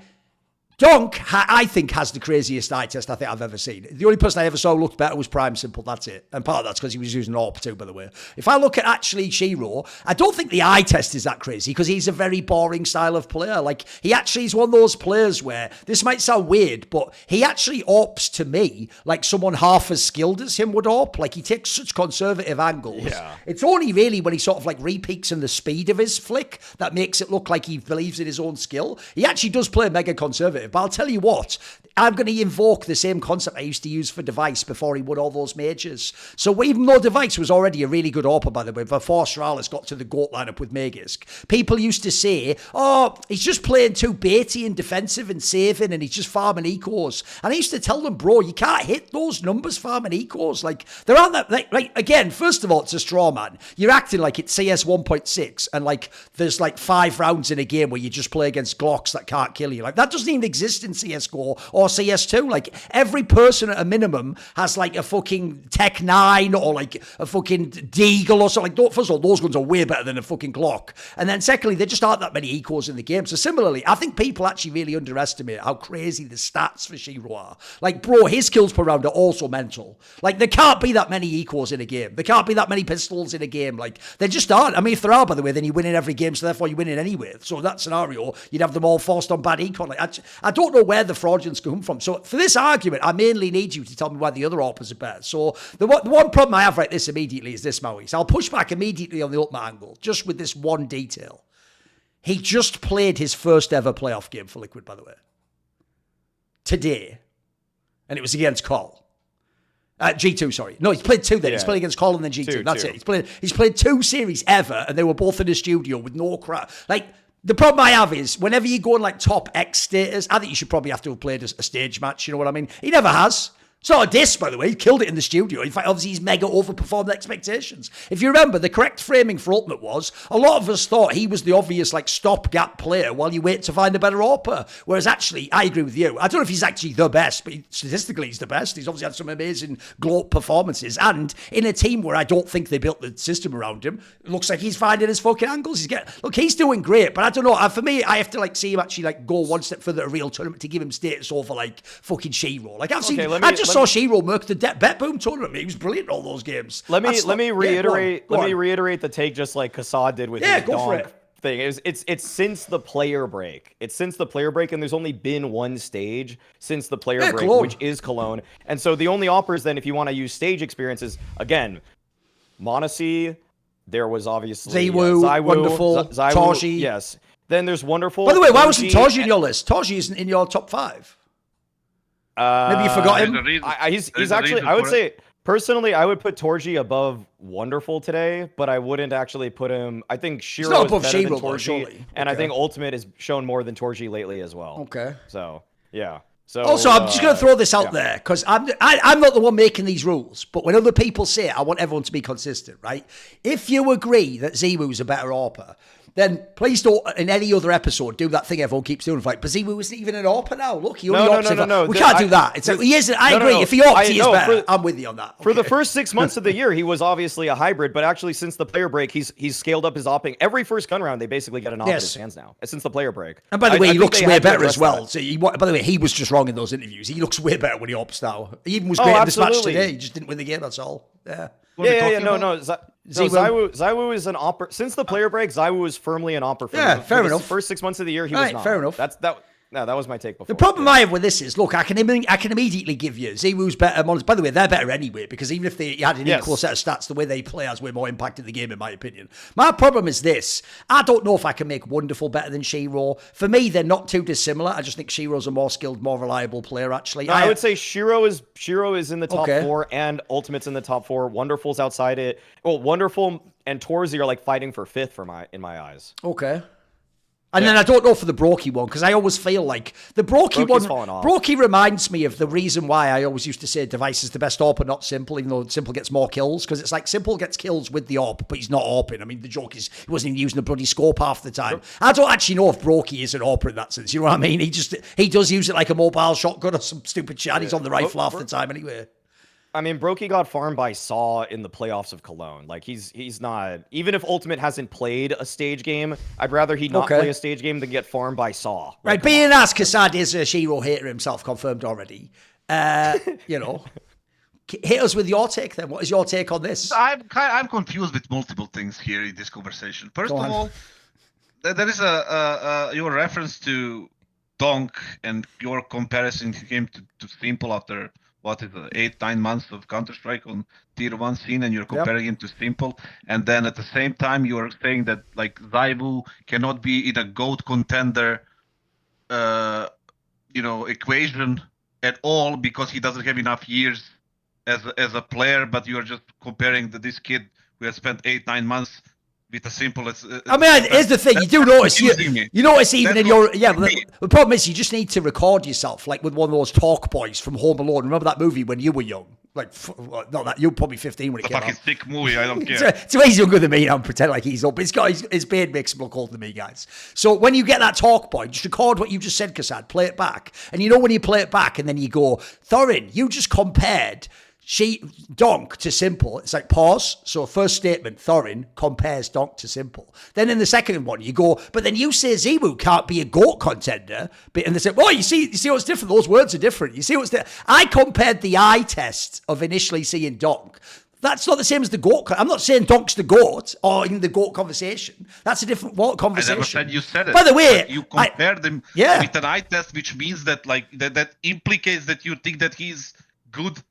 DONK, I think, has the craziest eye test I think I've ever seen. The only person I ever saw looked better was Prime Simple. That's it. And part of that's because he was using AWP too, by the way. If I look at actually Shiro, I don't think the eye test is that crazy because he's a very boring style of player. Like, he actually is one of those players where, this might sound weird, but he actually AWPs to me like someone half as skilled as him would AWP. Like, he takes such conservative angles. Yeah. It's only really when he sort of like repeaks in the speed of his flick that makes it look like he believes in his own skill. He actually does play mega conservative. But I'll tell you what, I'm going to invoke the same concept I used to use for Device before he won all those majors. So even though Device was already a really good AWPer, by the way, before Astralis got to the GOAT lineup with Magisk, people used to say, oh, he's just playing too baity and defensive and saving, and he's just farming ecos. And I used to tell them, bro, you can't hit those numbers farming ecos. Like, there aren't that, like, again, first of all, it's a straw man. You're acting like it's CS 1.6, and like, there's like 5 rounds in a game where you just play against Glocks that can't kill you. Like, that doesn't even exist exist in CSGO or CS2. Like, every person at a minimum has, like, a fucking Tech 9 or, like, a fucking Deagle or something. Like, first of all, those guns are way better than a fucking Glock. And then secondly, there just aren't that many ecos in the game. So similarly, I think people actually really underestimate how crazy the stats for Shiro are. Like, bro, his kills per round are also mental. Like, there can't be that many ecos in a game. There can't be that many pistols in a game. Like, there just aren't. I mean, if there are, by the way, then you win in every game, so therefore you win in anyway. So in that scenario, you'd have them all forced on bad econ. Like, I don't know where the fraudulence come from. So for this argument, I mainly need you to tell me why the other AWPers are better. So the one problem I have right this immediately is this, Maui. So I'll push back immediately on the ultimate angle, just with this one detail. He just played his first ever playoff game for Liquid, by the way. Today. And it was against Col. G2, sorry. No, he's played 2 then. Yeah. He's played against Col and then G2. That's it. He's played 2 series ever, and they were both in the studio with no crowd. Like, the problem I have is, whenever you go in, like, top X status, I think you should probably have to have played a stage match, you know what I mean? He never has. It's not a diss, by the way. He killed it in the studio. In fact, obviously, he's mega overperformed expectations. If you remember, the correct framing for Ultimate was, a lot of us thought he was the obvious, like, stopgap player while you wait to find a better AWPer. Whereas, actually, I agree with you. I don't know if he's actually the best, but statistically, he's the best. He's obviously had some amazing gloat performances. And in a team where I don't think they built the system around him, it looks like he's finding his fucking angles. Look, he's doing great, but I don't know. For me, I have to, like, see him actually, like, go one step further to a real tournament to give him status over, like, fucking Shiro. Like, I just saw Shiro murk the Bet Boom tournament. He was brilliant in all those games. Let me reiterate the take, just like Kassad did with his DONK thing. It's since the player break. It's since the player break, and there's only been one stage since the player break, Cologne. Which is Cologne. And so the only AWPers then, if you want to use stage experiences, again, M0NESY, there was obviously ZywOo, Wonderful, Torji. Yes. Then there's Wonderful. By the way, why wasn't Torji in your list? Torji isn't in your top 5. Maybe you forgot him. He's actually, I would say, personally, I would put Torji above Wonderful today, but I wouldn't actually put him. I think Shiro is better than Torji, and I think Ultimate has shown more than Torji lately as well. Okay. So, yeah. So, also, I'm just going to throw this out there, because I'm not the one making these rules, but when other people say it, I want everyone to be consistent, right? If you agree that ZywOo's a better AWPer, then please don't, in any other episode, do that thing everyone keeps doing. Like, but ZywOo isn't even an AWPer now. Look, he only AWPs. No. We can't do that. He isn't. I agree. If he AWPs, he is better. I'm with you on that. For the first 6 months of the year, he was obviously a hybrid, but actually, since the player break, he's scaled up his AWPing. Every first gun round, they basically get an AWP in his hands now. Since the player break. And by the way, he looks way better as well. So by the way, he was just wrong in those interviews. He looks way better when he AWPs now. He even was great in this match today. He just didn't win the game. That's all. Yeah. ZywOo is an AWPer. Since the player break, ZywOo is firmly an AWPer. Yeah, fair enough. First 6 months of the year, he was not. Fair enough. That was my take before. The problem I have with this is, look, I can immediately give you ZywOo's better. By the way, they're better anyway, because even if they had an equal set of stats, the way they play has way more impact in the game, in my opinion. My problem is this. I don't know if I can make Wonderful better than Shiro. For me, they're not too dissimilar. I just think Shiro's a more skilled, more reliable player, actually. No, I would say Shiro is in the top 4, and Ultimate's in the top 4. Wonderful's outside it. Well, Wonderful and Torzi are like fighting for 5th in my eyes. Okay. And then I don't know for the Brokey one, because I always feel like the Brokey one, Brokey reminds me of the reason why I always used to say Device is the best AWPer, not Simple, even though Simple gets more kills, because it's like Simple gets kills with the AWP, but he's not AWPing. I mean, the joke is he wasn't even using the bloody scope half the time. I don't actually know if Brokey is an AWPer in that sense, you know what I mean? He does use it like a mobile shotgun or some stupid shit. He's on the rifle half the time anyway. I mean, Brokey got farmed by Saw in the playoffs of Cologne. Like, he's not... Even if Ultimate hasn't played a stage game, I'd rather he not play a stage game than get farmed by Saw. Right, being asked, Kassad is a Shiro hater himself, confirmed already. Hit us with your take then. What is your take on this? I'm confused with multiple things here in this conversation. First of all, there is your reference to DONK and your comparison him to Simple after... what is it, 8-9 months of Counter-Strike on tier 1 scene, and you're comparing him to Simple, and then at the same time you're saying that like ZywOo cannot be in a GOAT contender equation at all because he doesn't have enough years as a player, but you're just comparing this kid who has spent 8-9 months with a Simple. Here's the thing. You do notice. You notice even in your... Yeah, the problem is you just need to record yourself like with one of those talk boys from Home Alone. Remember that movie when you were young? Like, not that, you're probably 15 when it came out. Fucking sick movie, I don't care. It's way younger than me, I'm pretending like he's up. But his beard makes him look older than me, guys. So when you get that talk point, just record what you just said, Kassad, play it back. And you know when you play it back and then you go, Thorin, you just compared DONK to Simple. It's like pause. So first statement, Thorin compares DONK to Simple. Then in the second one, you go, but then you say ZywOo can't be a GOAT contender. And they say, oh, you see what's different? Those words are different. You see what's different? I compared the eye test of initially seeing DONK. That's not the same as the GOAT. I'm not saying DONK's the GOAT or in the GOAT conversation. That's a different conversation. I never said you said it. By the way, you compared them with an eye test, which means that that implicates that you think that he's good.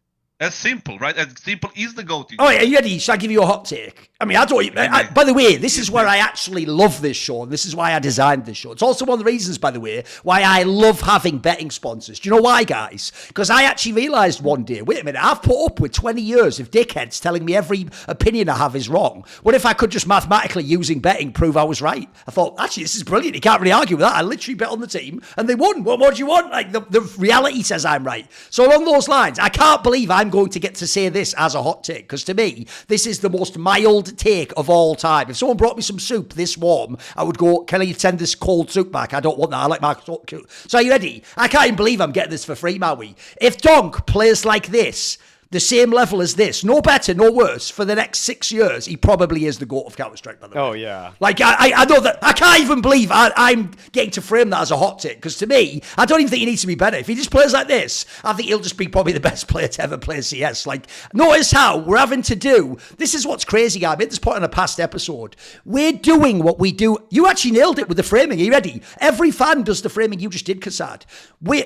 As Simple, right? As Simple is the GOAT. Oh, yeah, you ready? Shall I give you a hot take? I mean, by the way, this is where I actually love this show, and this is why I designed this show. It's also one of the reasons, by the way, why I love having betting sponsors. Do you know why, guys? Because I actually realised one day, wait a minute, I've put up with 20 years of dickheads telling me every opinion I have is wrong. What if I could just mathematically, using betting, prove I was right? I thought, actually, this is brilliant. You can't really argue with that. I literally bet on the team, and they won. What more do you want? Like, the reality says I'm right. So along those lines, I can't believe I'm going to get to say this as a hot take, because to me, this is the most mild take of all time. If someone brought me some soup this warm, I would go, can you send this cold soup back? I don't want that. I like my soup. So are you ready? I can't even believe I'm getting this for free, Maui. If DONK plays like this, the same level as this, no better, no worse, for the next 6 years, he probably is the GOAT of Counter-Strike, by the way. Oh, yeah. Like, I know that, I can't even believe I'm getting to frame that as a hot take, because to me, I don't even think he needs to be better. If he just plays like this, I think he'll just be probably the best player to ever play CS. Like, notice how we're having to do, this is what's crazy, I made this point in a past episode. We're doing what we do. You actually nailed it with the framing. Are you ready? Every fan does the framing you just did, Kassad.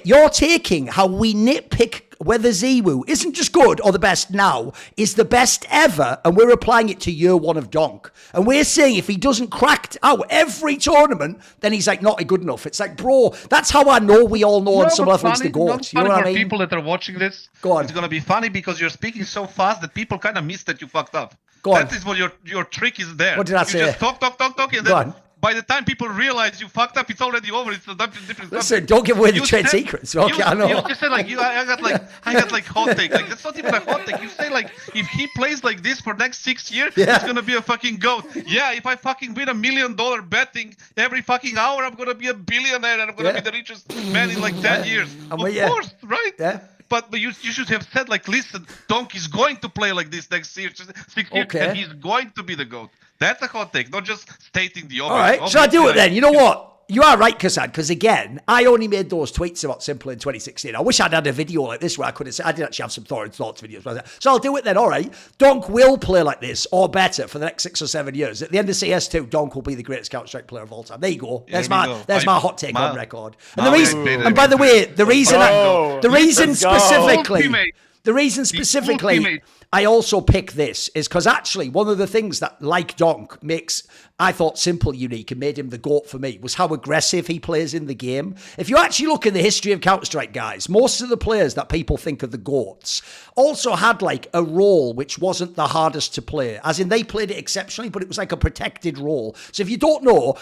You're taking how we nitpick whether ZywOo isn't just good or the best now, is the best ever, and we're applying it to year one of DONK. And we're saying if he doesn't crack out every tournament, then he's like not good enough. It's like, bro, that's how I know we all know on some level it's the GOAT. You know what I mean? People that are watching this, go on. It's going to be funny because you're speaking so fast that people kind of miss that you fucked up. Go on. That is what your trick is there. What did I say? You just talk, and then by the time people realize you fucked up, it's already over. It's a different. Listen, don't give away the trade secrets. Okay, I know. You just said like I got like hot take. Like that's not even a hot take. You say like if he plays like this for next 6 years, he's gonna be a fucking GOAT. Yeah, if I fucking win $1 million betting every fucking hour, I'm gonna be a billionaire and I'm gonna be the richest man in like 10 years. Of course, right? Yeah. But you should have said like, listen, DONK is going to play like this next 6 years, and he's going to be the GOAT. That's a hot take, not just stating the obvious. All right, shall I do it then? You know what? You are right, Kassad, because again, I only made those tweets about Simple in 2016. I wish I'd had a video like this where I could have said, I did actually have some Thorin Thoughts videos. So I'll do it then, all right. DONK will play like this, or better, for the next 6 or 7 years. At the end of CS2, DONK will be the greatest Counter-Strike player of all time. There you go. There's my hot take on record. And by the way, the reason specifically I also pick this is because actually one of the things that, like DONK, makes, I thought, Simple unique and made him the GOAT for me was how aggressive he plays in the game. If you actually look at the history of Counter-Strike, guys, most of the players that people think are the GOATs also had like a role which wasn't the hardest to play. As in, they played it exceptionally, but it was like a protected role. So if you don't know,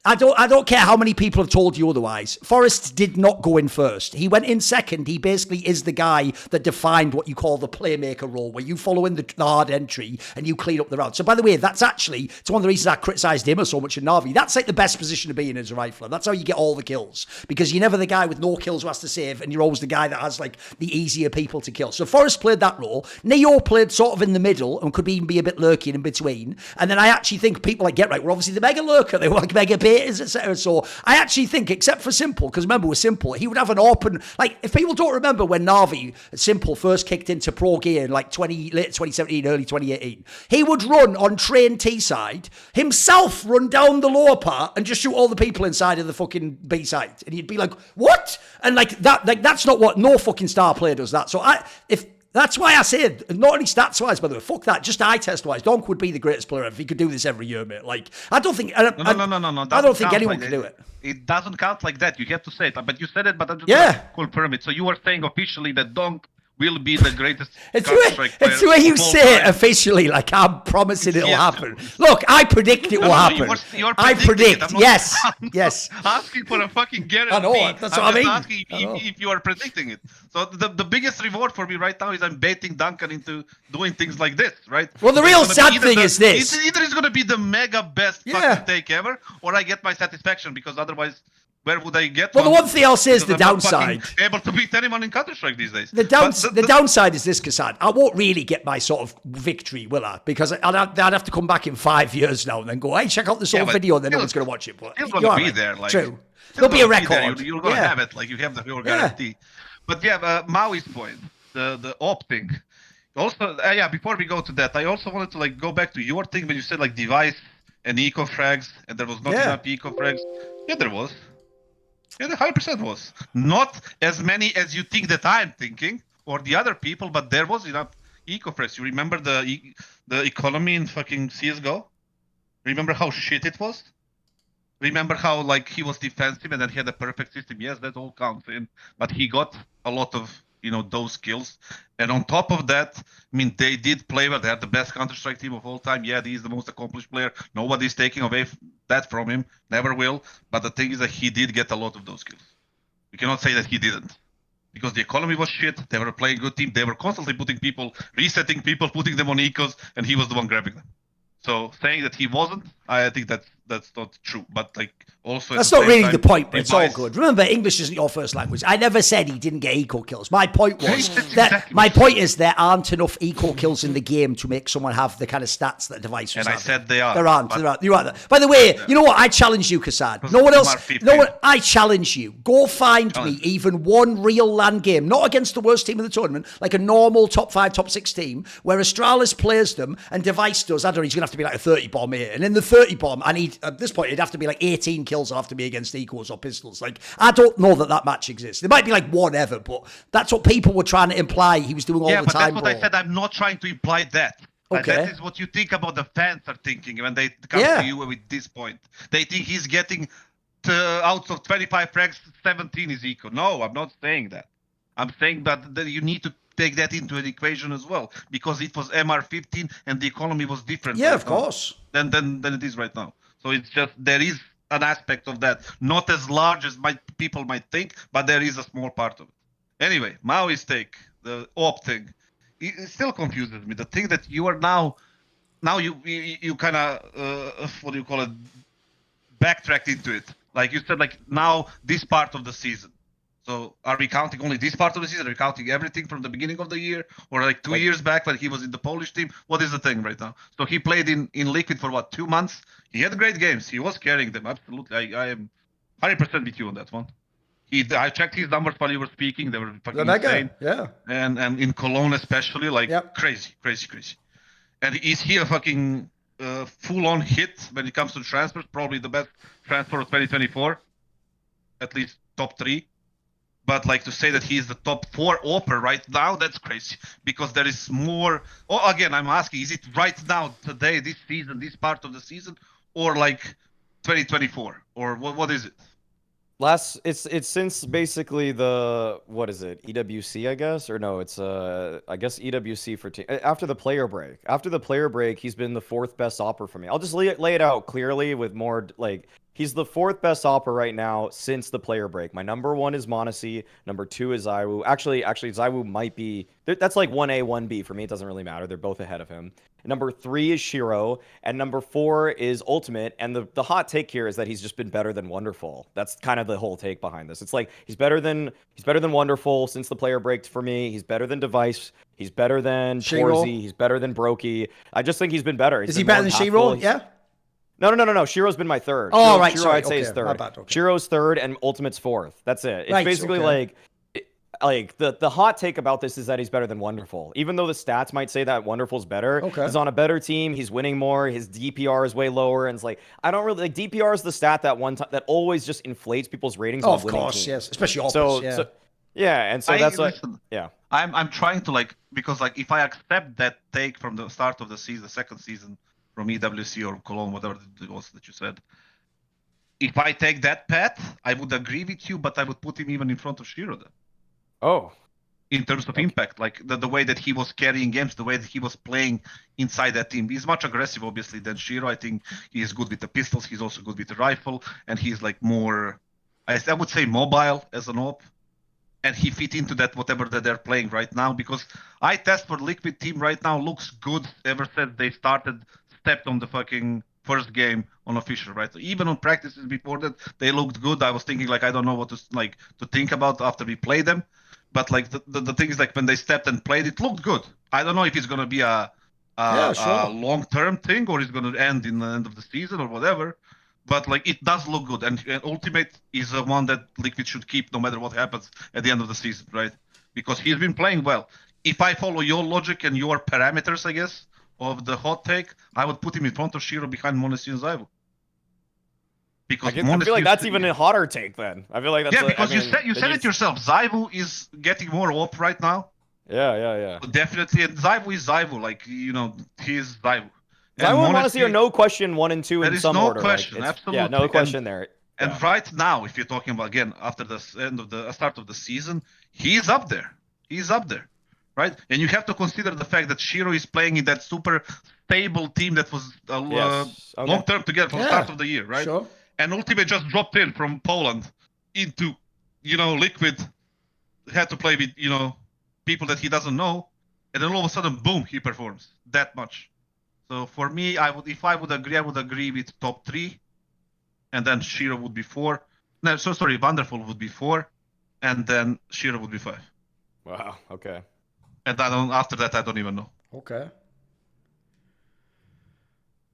I don't care how many people have told you otherwise. Forrest did not go in first. He went in second. He basically is the guy that defined what you call the playmaker role, where you follow in the hard entry and you clean up the round. So by the way, that's actually, it's one of the reasons I criticised him so much in NAVI. That's like the best position to be in as a rifler. That's how you get all the kills, because you're never the guy with no kills who has to save, and you're always the guy that has like the easier people to kill. So Forrest played that role. Neo played sort of in the middle and could even be a bit lurking in between. And then I actually think people like Get Right were obviously the mega lurker. They were like mega betas, etc. So I actually think, except for Simple, because remember with Simple, he would have an open, like if people don't remember when NAVI Simple first kicked into pro gear in like late 2017, early 2018, he would run on train T side, himself run down the lower part and just shoot all the people inside of the fucking B side. And you'd be like, what? And like that's not what no fucking star player does that. So that's why I said, not only stats-wise, by the way, fuck that, just eye test-wise, DONK would be the greatest player if he could do this every year, mate. Like, I don't think... No. I don't think anyone can do it. It doesn't count like that. You have to say it. But you said it, but I just confirm it. So you were saying officially that DONK will be the greatest It's Counter-Strike player. it's the way you of all say it time. officially, like I'm promising it'll Yes. happen. Look, I predict it will happen. You're I predicting predict, it. I'm not- yes, I'm not yes. asking for a fucking guarantee. I know, that's what I I'm mean. just asking I know. if you are predicting it. So the biggest reward for me right now is I'm baiting Duncan into doing things like this, right? Well, the So it's real gonna be sad either thing is this. Either it's going to be the mega best Yeah. fucking take ever, or I get my satisfaction, because otherwise, where would I get Well, the one thing I'll say is Because the I'm not fucking downside. able to beat anyone in Counter-Strike these days. The But downside is this, Kassad. I won't really get my sort of victory, will I? Because I'd have to come back in 5 years now and then go, hey, check out this Yeah, old but video, and then no still- one's going to watch it. But Still you're gonna be right. there, like True. still There'll be a gonna there. record. You're gonna Yeah. have it, like you have the your Yeah. guarantee. But yeah, Maui's point, the op thing. Also, yeah. Before we go to that, I also wanted to like go back to your thing when you said like device and eco frags, and there was not Yeah. enough eco frags. Yeah, there was. Yeah, the 100% was. Not as many as you think that I'm thinking, or the other people, but there was enough eco frags. You remember the economy in fucking CS:GO? Remember how shit it was? Remember how like he was defensive and then he had a perfect system? Yes, that all counts in, but he got a lot of those skills. And on top of that, I mean, they did play well. They had the best Counter-Strike team of all time. Yeah, he's the most accomplished player. Nobody's taking away that from him. Never will. But the thing is that he did get a lot of those skills. You cannot say that he didn't. Because the economy was shit. They were playing good team. They were constantly putting people, resetting people, putting them on ecos, and he was the one grabbing them. So saying that he wasn't, I think that's not true. But like also That's not really the point, but device, it's all good. Remember, English isn't your first language. I never said he didn't get eco kills. My point was there aren't enough eco kills in the game to make someone have the kind of stats that device was And I said they are. There aren't. You're right. By the way, you know what? I challenge you, Kassad. No one else. No one. I challenge you. Go find me even one real LAN game, not against the worst team in the tournament, like a normal top 5, top 6 team, where Astralis plays them and Device does. I don't know. He's gonna have to be like a 30 bomb here, and in the 30 bomb, I need at this point it'd have to be like 18 kills. I'll have to be against ecos or pistols. Like I don't know that match exists. There might be like one ever, but that's what people were trying to imply he was doing all the time. Yeah, but that's what I said. I'm not trying to imply that. Okay. That is what you think about the fans are thinking when they come to you with this point. They think he's getting out of 25 frags, 17 is eco. No, I'm not saying that. I'm saying that you need to take that into an equation as well, because it was MR15 and the economy was different. Yeah, of course. Than it is right now. So it's just there is an aspect of that, not as large as people might think, but there is a small part of it. Anyway, Maui's take, the op thing, it still confuses me. The thing that you are now you kind of what do you call it? Backtracked into it. Like you said, like now this part of the season. So are we counting only this part of the season? Are we counting everything from the beginning of the year? Or like 2 years back when he was in the Polish team? What is the thing right now? So he played in Liquid for what, 2 months? He had great games. He was carrying them. Absolutely. I am 100% with you on that one. I checked his numbers while you were speaking. They were fucking insane. Yeah. And in Cologne especially, like crazy. And is he a fucking full-on hit when it comes to transfers? Probably the best transfer of 2024. At least top 3. But like to say that he's the top 4 AWPer right now, that's crazy. Because there is more. Oh, again, I'm asking, is it right now, today, this season, this part of the season, or like 2024, or what is it? It's since basically the what is it, EWC, I guess, or no, it's I guess EWC for after the player break. After the player break, he's been the 4th best AWPer for me. I'll just lay it out clearly with more like. He's the 4th best AWPer right now since the player break. My number 1 is m0NESY. Number 2 is ZywOo. Actually, ZywOo might be... That's like 1A, 1B for me. It doesn't really matter. They're both ahead of him. Number 3 is Shiro. And number 4 is Ultimate. And the hot take here is that he's just been better than Wonderful. That's kind of the whole take behind this. It's like he's better than Wonderful since the player break for me. He's better than Device. He's better than TORZI. He's better than Brokey. I just think he's been better. Is he better than Shiro? Yeah? No. Shiro's been my 3rd. Oh, right. Shiro, sorry. I'd say is 3rd. Okay. Shiro's 3rd and Ultimate's 4th. That's it. It's right, basically like the hot take about this is that he's better than Wonderful. Even though the stats might say that Wonderful's better, he's on a better team. He's winning more. His DPR is way lower, and it's like I don't really like DPR is the stat that that always just inflates people's ratings. Oh, of course, yes, especially AWPers. That's like I'm trying to like because like if I accept that take from the start of the season, the second season. From EWC or Cologne, whatever it was that you said. If I take that path, I would agree with you, but I would put him even in front of Shiro then. Oh. in terms of impact, like the way that he was carrying games, the way that he was playing inside that team. He's much aggressive, obviously, than Shiro. I think he is good with the pistols. He's also good with the rifle, and he's like more, I would say, mobile as an op. And he fit into that whatever that they're playing right now, because I test for Liquid team right now looks good ever since they stepped on the fucking first game on official, right? So even on practices before that, they looked good. I was thinking like I don't know what to think about after we played them, but like the thing is like when they stepped and played, it looked good. I don't know if it's gonna be a long-term thing or it's gonna end in the end of the season or whatever. But like it does look good, and Ultimate is the one that Liquid should keep no matter what happens at the end of the season, right? Because he's been playing well. If I follow your logic and your parameters, I guess, of the hot take, I would put him in front of Shiro, behind m0NESY and Zyvu. Because I feel like that's even a hotter take then. I feel like that's because you said it yourself. Zyvu is getting more op right now. Yeah. Definitely, and Zyvu is Zyvu. Like he's Zyvu. Zyvu and m0NESY are no question 1 and 2 in some order. There is no question, absolutely. Yeah, no question there. And right now, if you're talking about again after the start of the season, he's up there. He's up there, right? And you have to consider the fact that Shiro is playing in that super stable team that was long term together from the start of the year, right? Sure. And Ultimate just dropped in from Poland into Liquid, had to play with people that he doesn't know, and then all of a sudden, boom, he performs that much. So for me, if I would agree with top 3, and then Shiro would be 4. No, so sorry, Wonderful would be 4, and then Shiro would be 5. Wow. Okay. And after that, I don't even know. Okay.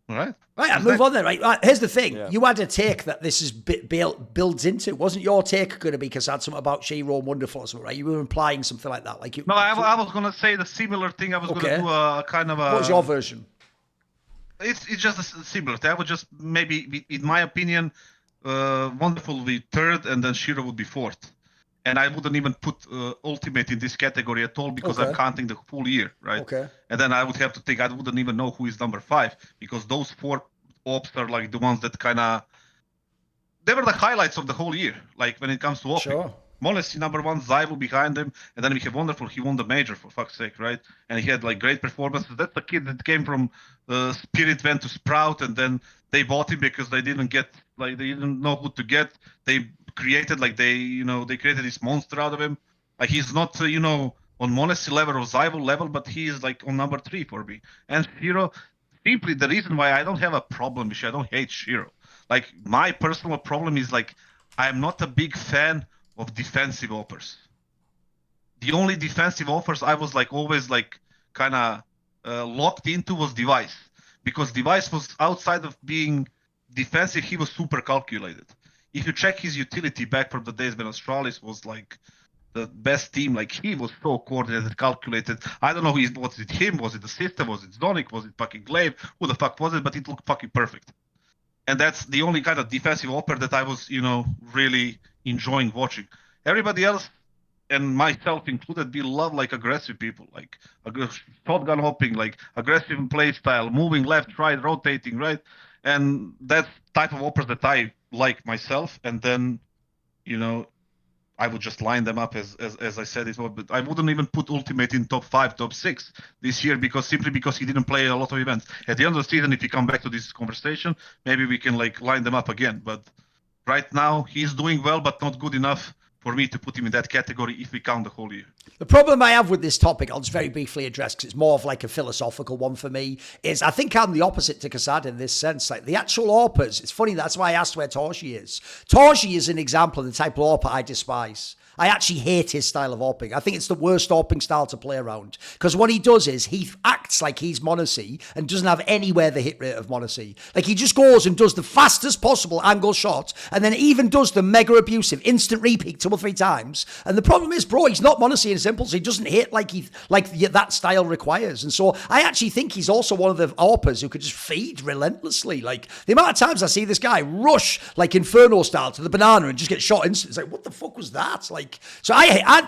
All right. Right, I'll move on then. Right, here's the thing. Yeah. You had a take that this is builds into. Wasn't your take going to be kassad something about Shiro and Wonderful or something, right? You were implying something like that. No, I was going to say the similar thing. I was going to do a kind of a... What was your version? It's just a similar thing. I would just maybe, in my opinion, Wonderful would be 3rd, and then Shiro would be 4th. And I wouldn't even put Ultimate in this category at all because I'm counting the full year, right? Okay. And then I would have to think, I wouldn't even know who is number 5 because those 4 ops are like the ones that they were the highlights of the whole year, like when it comes to oping. Sure. m0NESY number 1, Zyvu behind him, and then we have Wonderful. He won the major, for fuck's sake, right? And he had like great performances. That's the kid that came from Spirit, went to Sprout, and then they bought him because they didn't know who to get. They created they created this monster out of him. Like he's not on m0NESY level or Zyvu level, but he is like on number 3 for me. And Shiro, simply the reason why I don't have a problem with Shiro, I don't hate Shiro. Like my personal problem is like I'm not a big fan of defensive offers. The only defensive offers I was like always like kind of locked into was Device, because Device was outside of being defensive, he was super calculated. If you check his utility back from the days when Astralis was like the best team, like he was so coordinated, calculated. I don't know was it him, was it the system, was it DONK, was it fucking Glaive, who the fuck was it, but it looked fucking perfect. And that's the only kind of defensive offer that I was, really enjoying watching. Everybody else, and myself included, we love like aggressive people, like shotgun hopping, like aggressive play style, moving left, right, rotating, right? And that type of offers that I like myself. And then, I would just line them up as I said it was, but I wouldn't even put Ultimate in top 5, top 6 this year simply because he didn't play a lot of events. At the end of the season, if you come back to this conversation, maybe we can like line them up again. But right now, he's doing well, but not good enough for me to put him in that category if we count the whole year. The problem I have with this topic, I'll just very briefly address because it's more of like a philosophical one for me, is I think I'm the opposite to kassad in this sense. Like the actual AWPers, it's funny, that's why I asked where Torshi is. Torshi is an example of the type of AWPer I despise. I actually hate his style of AWPing. I think it's the worst AWPing style to play around. Because what he does is he acts like he's m0NESY and doesn't have anywhere the hit rate of m0NESY. Like he just goes and does the fastest possible angle shot and then even does the mega abusive instant repeat 2 or 3 times. And the problem is, bro, he's not m0NESY in simple, so he doesn't hit like that style requires. And so I actually think he's also one of the AWPers who could just feed relentlessly. Like the amount of times I see this guy rush like Inferno style to the banana and just get shot instantly. It's like, what the fuck was that? Like, so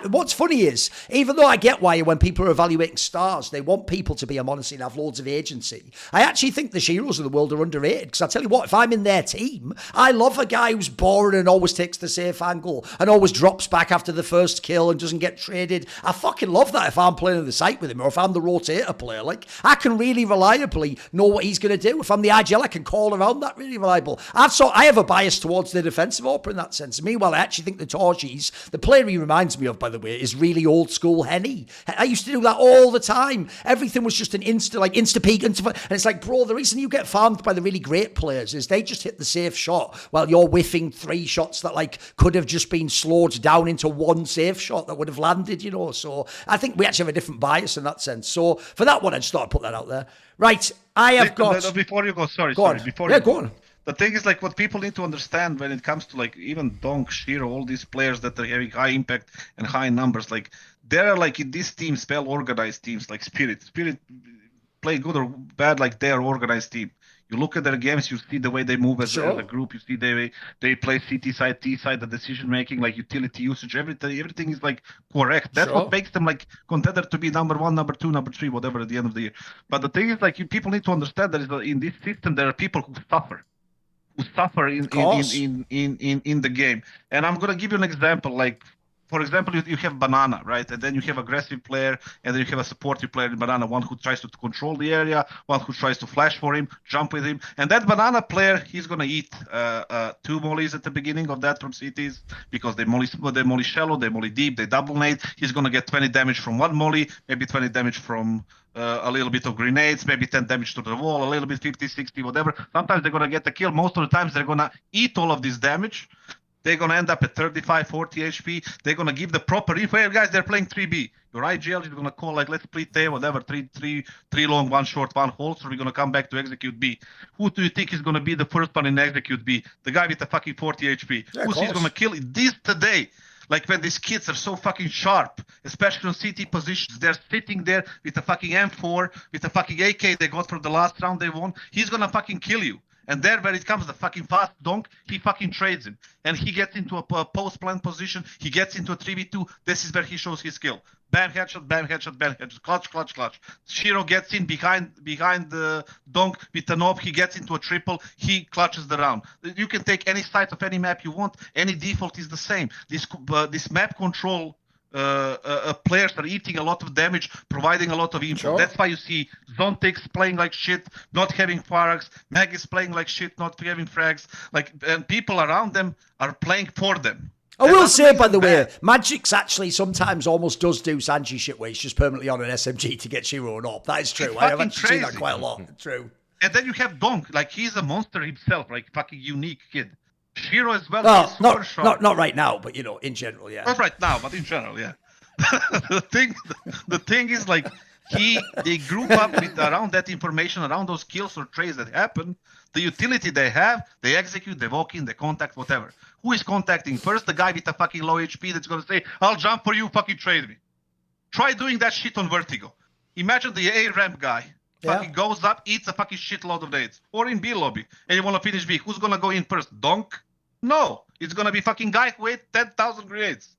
what's funny is, even though I get why when people are evaluating stars, they want people to be a m0NESY and have loads of agency, I actually think the Shiros of the world are underrated. Because I tell you what, if I'm in their team, I love a guy who's boring and always takes the safe angle and always always drops back after the first kill and doesn't get traded. I fucking love that if I'm playing on the site with him or if I'm the rotator player. Like, I can really reliably know what he's going to do. If I'm the IGL, I can call around that really reliable. I have a bias towards the defensive AWPer in that sense. Meanwhile, I actually think the Torchies, the player he reminds me of, by the way, is really old school Henny. I used to do that all the time. Everything was just an insta peek, and it's like, bro, the reason you get farmed by the really great players is they just hit the safe shot while you're whiffing 3 shots that like could have just been slowed down into 1 safe shot that would have landed, you know. So I think we actually have a different bias in that sense. So for that one, I just thought I'd put that out there. Right, I have got... Before you go, sorry. Go on. The thing is, like, what people need to understand when it comes to, like, even DONK, Shiro, all these players that are having high impact and high numbers, like, there are, like, in these teams, well-organized teams, like Spirit. Spirit play good or bad, like, they are organized team. You look at their games, you see the way they move as a group. You see the way they play CT side, T side, the decision making, like utility usage, everything is like correct. That's what makes them like contender to be number 1, number 2, number 3, whatever at the end of the year. But the thing is, like, people need to understand that in this system there are people who suffer in the game. And I'm gonna give you an example, like. For example, you have Banana, right? And then you have aggressive player, and then you have a supportive player in Banana, one who tries to control the area, one who tries to flash for him, jump with him. And that Banana player, he's going to eat 2 mollies at the beginning of that from CTs because they molly shallow, they molly deep, they double nade. He's going to get 20 damage from 1 molly, maybe 20 damage from a little bit of grenades, maybe 10 damage to the wall, a little bit 50, 60, whatever. Sometimes they're going to get a kill. Most of the times they're going to eat all of this damage. They're going to end up at 35, 40 HP. They're going to give the proper info. Hey, guys, they're playing 3B. Your IGL is going to call, like, let's split A, whatever, 3 long, 1 short, 1 hold. So we're going to come back to execute B. Who do you think is going to be the first one in execute B? The guy with the fucking 40 HP. Yeah, who's he's going to kill this today? Like, when these kids are so fucking sharp, especially on CT positions, they're sitting there with a fucking M4, with a fucking AK they got from the last round they won. He's going to fucking kill you. And there, where it comes the fucking fast DONK, he fucking trades him. And he gets into a post-plant position. He gets into a 3v2. This is where he shows his skill. Bam, headshot, bam, headshot, bam, headshot. Clutch, clutch, clutch. Shiro gets in behind the DONK with the knob. He gets into a triple. He clutches the round. You can take any side of any map you want. Any default is the same. This map control... players are eating a lot of damage, providing a lot of info. That's why you see Zontix playing like shit, not having frags. Mag is playing like shit, not having frags. Like, and people around them are playing for them. I will say, by the way, Magic's actually sometimes almost does do Sanji shit where he's just permanently on an SMG to get Shiro and up. That is true. I have actually seen that quite a lot. True. And then you have DONK, like, he's a monster himself, like, fucking unique kid. Shiro as well. Well, not right now, but, you know, in general, yeah. Not right now, but in general, yeah. the thing is, like, they group up with around that information, around those kills or trades that happen. The utility they have, they execute, they walk in, they contact, whatever. Who is contacting first? The guy with a fucking low HP that's gonna say, "I'll jump for you, fucking trade me." Try doing that shit on Vertigo. Imagine the A ramp guy. Fucking goes up, eats a fucking shitload of nades. Or in B lobby, and you want to finish B. Who's going to go in first? DONK? No. It's going to be fucking guy who ate 10,000 grenades.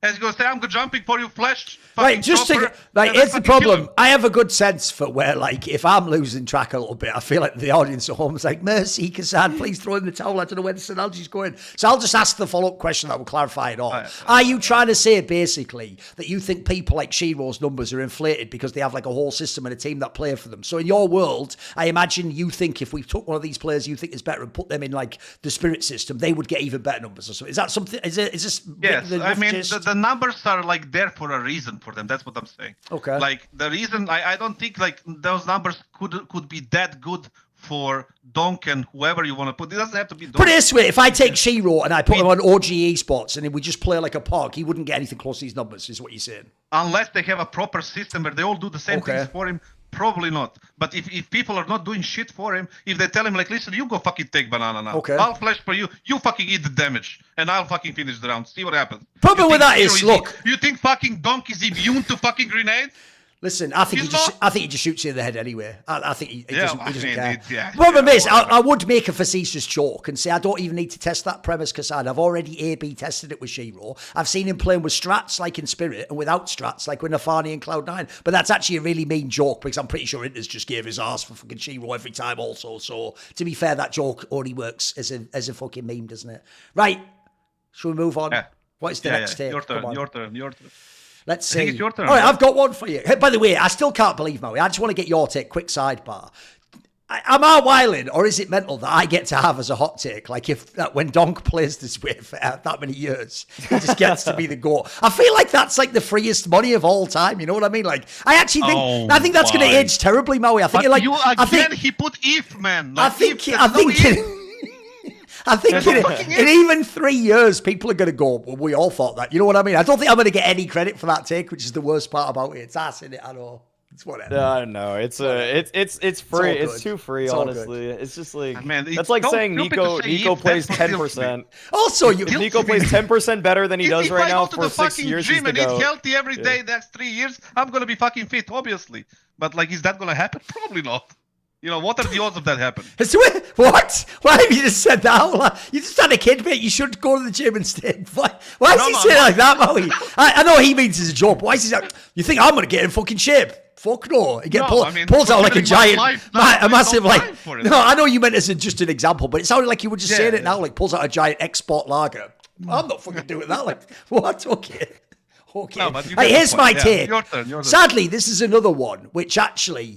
And he's going to say, I'm jumping for you, flash. Right, just to... Right, here's the problem. I have a good sense for where, like, if I'm losing track a little bit, I feel like the audience at home is like, "Mercy, Kassan, please throw in the towel. I don't know where the synergy's going." So I'll just ask the follow-up question that will clarify it all. Are you trying to say, basically, that you think people like Shiro's numbers are inflated because they have, like, a whole system and a team that play for them? So in your world, I imagine you think if we took one of these players you think is better and put them in, like, the Spirit system, they would get even better numbers or something. Is that something... Is this... Yes, I mean, the numbers are, like, there for a reason for them. That's what I'm saying. Okay. Like, the reason I don't think, like, those numbers could be that good for DONK and whoever you want to put. It doesn't have to be DONK. Put it this way, if I take Shiro and I put him on OGE spots and we just play like a pog, he wouldn't get anything close to these numbers, is what you're saying. Unless they have a proper system where they all do the same things for him, probably not. But if people are not doing shit for him, if they tell him, like, listen, you go fucking take banana now. Okay. I'll flash for you. You fucking eat the damage. And I'll fucking finish the round. See what happens. Problem with that is, look. You think fucking DONK is immune to fucking grenades? Listen, I think he just shoots you in the head anyway. I think he doesn't care. Problem is, I would make a facetious joke and say I don't even need to test that premise, Kassad. I've already A/B tested it with Shiro. I've seen him playing with strats like in Spirit and without strats like with Nafani and Cloud9. But that's actually a really mean joke because I'm pretty sure Inters just gave his ass for fucking Shiro every time also. So to be fair, that joke only works as a fucking meme, doesn't it? Right. Shall we move on? Yeah. What is the next take? Your turn. Let's see. I think it's your turn. All right, I've got one for you. Hey, by the way, I still can't believe, Maui. I just want to get your take. Quick sidebar. Am I wilding, or is it mental that I get to have as a hot take? Like when Donk plays this way for that many years, he just gets to be the GOAT. I feel like that's like the freest money of all time. You know what I mean? Like I actually think that's going to age terribly, Maui. I think he put if, man. Like, I think in even 3 years, people are going to go, well, we all thought that. You know what I mean? I don't think I'm going to get any credit for that take, which is the worst part about it. It's ass, isn't it? I know. It's whatever. I know. It's free. It's too free, honestly. It's just like, man, that's like saying Nico plays 10%. Also, if Nico plays 10% better than he does right now for 6 years, he's the and eat GOAT. healthy every day next 3 years, I'm going to be fucking fit, obviously. But like, is that going to happen? Probably not. You know, what are the odds of that happening? What? Why have you just said that? You just had a kid, mate. You should go to the gym and stay. Why is he saying like that, Maui? I know he means it's a joke, but why is he like, you think I'm going to get in fucking shape? Fuck no. He pulls out like a giant, a massive, like, no, I know you meant as just an example, but it sounded like you were just saying it now, like pulls out a giant export lager. I'm not fucking doing that. Like, what? Okay. No, here's my take. Your turn. Sadly, this is another one, which actually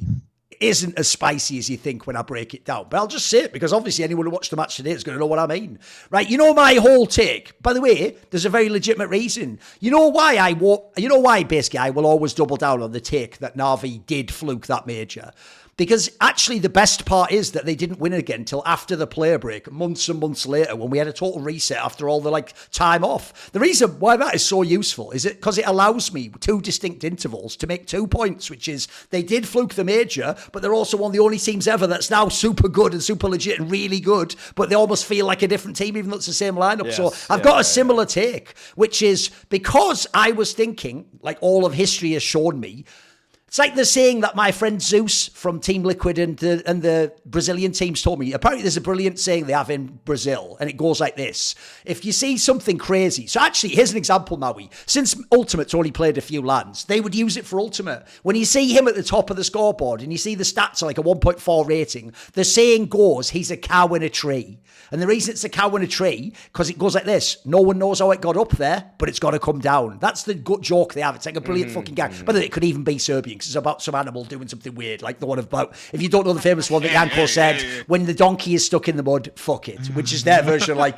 isn't as spicy as you think when I break it down. But I'll just say it because obviously anyone who watched the match today is going to know what I mean. Right? You know my whole take. By the way, there's a very legitimate reason. You know why basically I will always double down on the take that Navi did fluke that major. Because actually the best part is that they didn't win again until after the player break, months and months later, when we had a total reset after all the time off. The reason why that is so useful is because it allows me 2 distinct intervals to make 2 points, which is they did fluke the major, but they're also one of the only teams ever that's now super good and super legit and really good, but they almost feel like a different team even though it's the same lineup. Yes, so I've got a similar take, which is because I was thinking, like all of history has shown me, it's like the saying that my friend Zeus from Team Liquid and the Brazilian teams told me. Apparently there's a brilliant saying they have in Brazil, and it goes like this. If you see something crazy... So actually, here's an example, Maui. Since Ultimate's only played a few lands, they would use it for Ultimate. When you see him at the top of the scoreboard and you see the stats are like a 1.4 rating, the saying goes, he's a cow in a tree. And the reason it's a cow in a tree, because it goes like this. No one knows how it got up there, but it's got to come down. That's the good joke they have. It's like a brilliant fucking gag. By the way, it could even be Serbian, because it's about some animal doing something weird, like the one about, if you don't know the famous one that Janko said, when the donkey is stuck in the mud, fuck it, which is their version of like,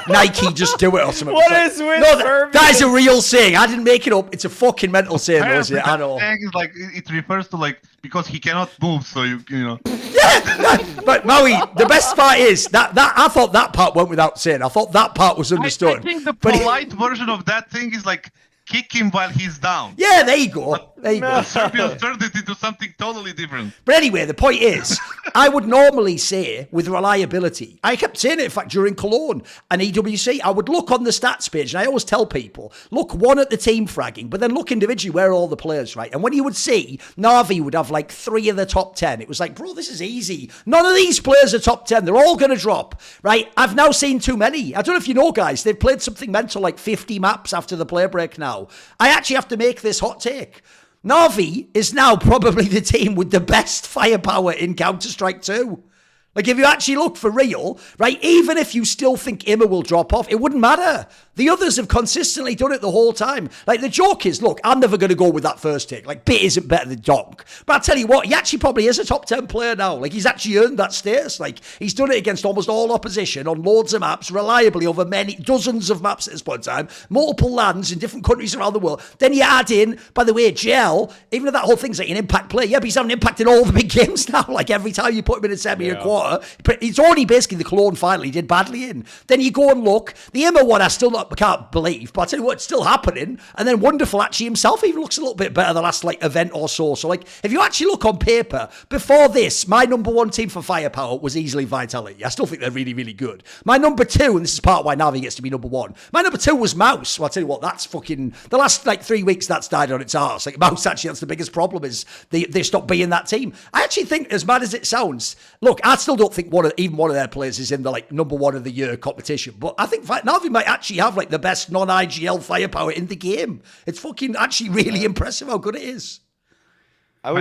Nike just do it or something. What is with Serbian? That is a real saying. I didn't make it up. It's a fucking mental saying, though, isn't it? I know. Is like, it refers to like, because he cannot move, so you know. Yeah, but Maui, the best part is that I thought that part went without saying. I thought that part was understood. I think the polite version of that thing is like, kick him while he's down. Yeah, there you go. There you go. Serbians turned it into something totally different. But anyway, the point is, I would normally say with reliability, I kept saying it, in fact, during Cologne and EWC, I would look on the stats page, and I always tell people, look one at the team fragging, but then look individually where are all the players, right? And when you would see, Navi would have like 3 of the top 10. It was like, bro, this is easy. None of these players are top 10. They're all going to drop, right? I've now seen too many. I don't know if you know, guys, they've played something mental like 50 maps after the player break now. I actually have to make this hot take. Navi is now probably the team with the best firepower in Counter-Strike 2. Like, if you actually look for real, right, even if you still think Imma will drop off, it wouldn't matter. The others have consistently done it the whole time. Like, the joke is, look, I'm never going to go with that first take. Like, Bit isn't better than Donk. But I'll tell you what, he actually probably is a top 10 player now. Like, he's actually earned that status. Like, he's done it against almost all opposition on loads of maps, reliably over dozens of maps at this point in time, multiple lands in different countries around the world. Then you add in, by the way, JL, even though that whole thing's like an impact player, yeah, but he's having an impact in all the big games now. Like, every time you put him in a semi or quarter, it's only basically the Cologne final he did badly in. Then you go and look. The Imma one I can't believe, but I tell you what, it's still happening. And then Wonderful actually himself even looks a little bit better the last like event or so. So like, if you actually look on paper, before this, my number 1 team for firepower was easily Vitality. I still think they're really, really good. My number 2, and this is part of why Navi gets to be number 1, my number 2 was Mouse. Well, I'll tell you what, that's fucking, the last like 3 weeks that's died on its arse. Like Mouse actually, that's the biggest problem is they stopped being that team. I actually think, as mad as it sounds, look, I still don't think even one of their players is in the like number 1 of the year competition, but I think Navi might actually have like the best non-IGL firepower in the game. It's fucking actually really impressive how good it is. I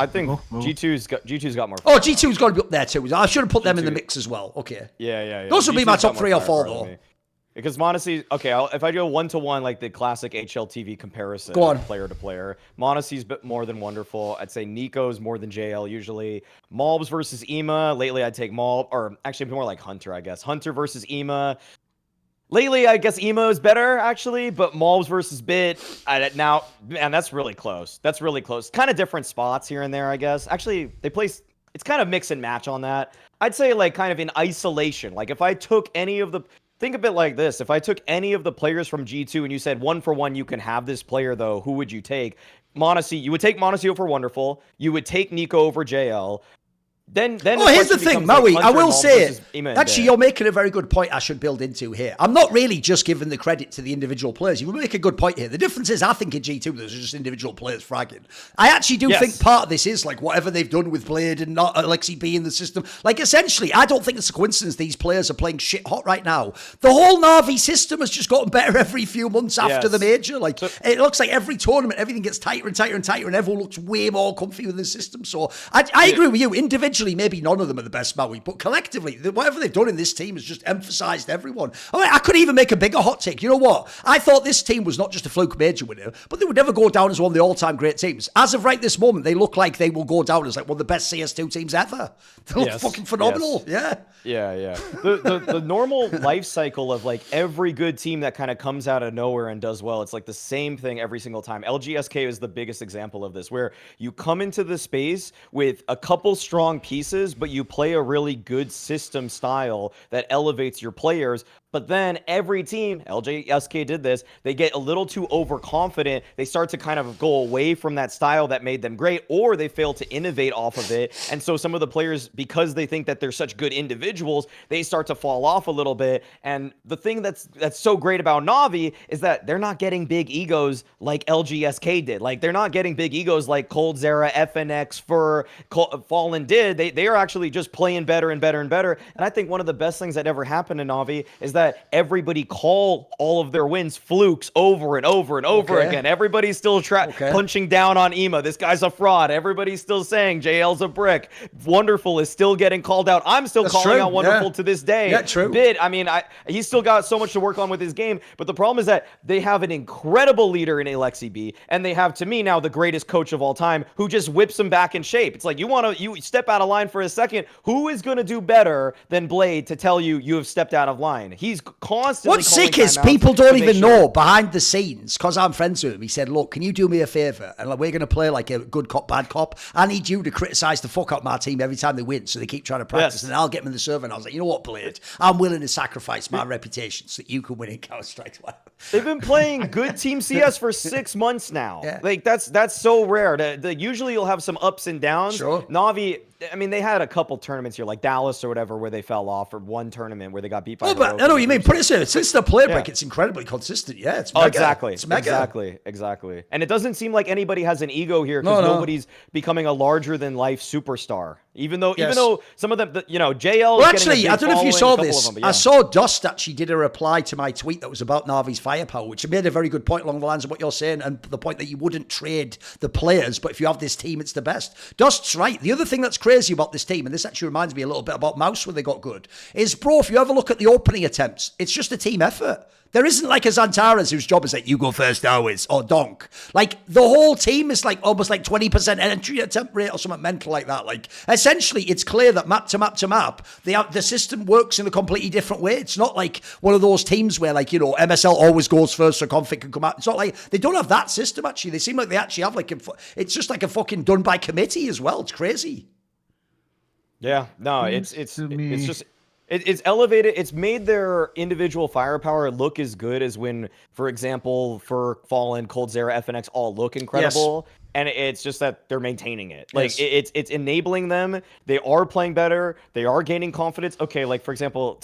think G2's got more. Oh, G2's got to be up there too. I should have put them in the mix as well. Okay. Yeah. Those would be my top G2's 3 or 4 though. Because m0NESY, okay, if I go 1-to-1, like the classic HLTV comparison, Go on. player to player, m0NESY's a bit more than wonderful. I'd say Nico's more than JL usually. Malbs versus Ema. Lately, I'd take Malb, or actually more like Hunter, I guess. Hunter versus Ema. Lately, I guess Emo is better, actually, but Malbs versus Bit, now, man, that's really close. That's really close. Kind of different spots here and there, I guess. Actually, they place, it's kind of mix and match on that. I'd say, like, kind of in isolation. Like, if I took any of the, think of it like this. If I took any of the players from G2 and you said 1-for-1, you can have this player, though, who would you take? m0NESY, you would take m0NESY over Wonderful. You would take Nico over JL. Then here's the thing, Maui, I will say it. Actually, Day. you're making a very good point I should build into here. I'm not really just giving the credit to the individual players. You make a good point here. The difference is, I think in G2, there's just individual players fragging. I actually do think part of this is like whatever they've done with Blade and not Alexi B in the system. Like, essentially, I don't think it's a coincidence these players are playing shit hot right now. The whole NAVI system has just gotten better every few months after the major. Like, it looks like every tournament, everything gets tighter and tighter and tighter, and everyone looks way more comfy with the system. So I agree with you. Individually, maybe none of them are the best, Maui, but collectively, whatever they've done in this team has just emphasized everyone. I mean, I could even make a bigger hot take. You know what? I thought this team was not just a fluke major winner, but they would never go down as one of the all-time great teams. As of right this moment, they look like they will go down as like one of the best CS2 teams ever. They look fucking phenomenal. Yeah. The normal life cycle of like every good team that kind of comes out of nowhere and does well, it's like the same thing every single time. LGSK is the biggest example of this, where you come into the space with a couple strong pieces, but you play a really good system style that elevates your players. But then every team, LJSK did this, they get a little too overconfident. They start to kind of go away from that style that made them great, or they fail to innovate off of it. And so some of the players, because they think that they're such good individuals, they start to fall off a little bit. And the thing that's so great about Navi is that they're not getting big egos like LGSK did. Like, they're not getting big egos like coldzera, FNX, Fallen did. They are actually just playing better and better and better. And I think one of the best things that ever happened in Navi is that everybody call all of their wins flukes over and over and over again. Everybody's still punching down on Ema. This guy's a fraud. Everybody's still saying JL's a brick. Wonderful is still getting called out. I'm still calling out Wonderful to this day. Yeah, true. Bid, I mean, he's still got so much to work on with his game, but the problem is that they have an incredible leader in Alexi B, and they have, to me now, the greatest coach of all time, who just whips him back in shape. It's like, you step out of line for a second. Who is going to do better than Blade to tell you you have stepped out of line? He's constantly. What's sick is people don't even know behind the scenes, because I'm friends with him. He said, look, can you do me a favor? And like, we're going to play like a good cop, bad cop. I need you to criticize the fuck out of my team every time they win, so they keep trying to practice, and I'll get them in the server. And I was like, you know what, Blade? I'm willing to sacrifice my reputation so that you can win in Counter-Strike. They've been playing good Team CS for 6 months now. Like, that's so rare. Usually you'll have some ups and downs. Navi, I mean, they had a couple tournaments here, like Dallas or whatever, where they fell off, or one tournament where they got beat by. Oh, but I know what you mean. Put it so since the play break, it's incredibly consistent. Yeah, it's mega. Exactly. It's mega. Exactly. And it doesn't seem like anybody has an ego here, because nobody's becoming a larger than life superstar. Even though some of them, JL. Well, actually, I don't know if you saw this. I saw Dust actually did a reply to my tweet that was about Navi's firepower, which made a very good point along the lines of what you're saying, and the point that you wouldn't trade the players, but if you have this team, it's the best. Dust's right. The other thing that's crazy about this team, and this actually reminds me a little bit about Mouse when they got good, is, bro, if you ever look at the opening attempts, it's just a team effort. There isn't like a Xantaras whose job is like, you go first always, or DONK. Like, the whole team is like almost like 20% entry attempt rate or something mental like that. Like, essentially, it's clear that map to map to map, the system works in a completely different way. It's not like one of those teams where, like, MSL always goes first so config can come out. It's not like, they don't have that system, actually. They seem like they actually have, like, it's just like a fucking done by committee as well. It's crazy. Yeah, no, it's just... It's elevated. It's made their individual firepower look as good as when, for example, for Fallen, coldzera, FNX all look incredible. Yes. And it's just that they're maintaining it. Like, it's enabling them. They are playing better. They are gaining confidence. Okay, like, for example,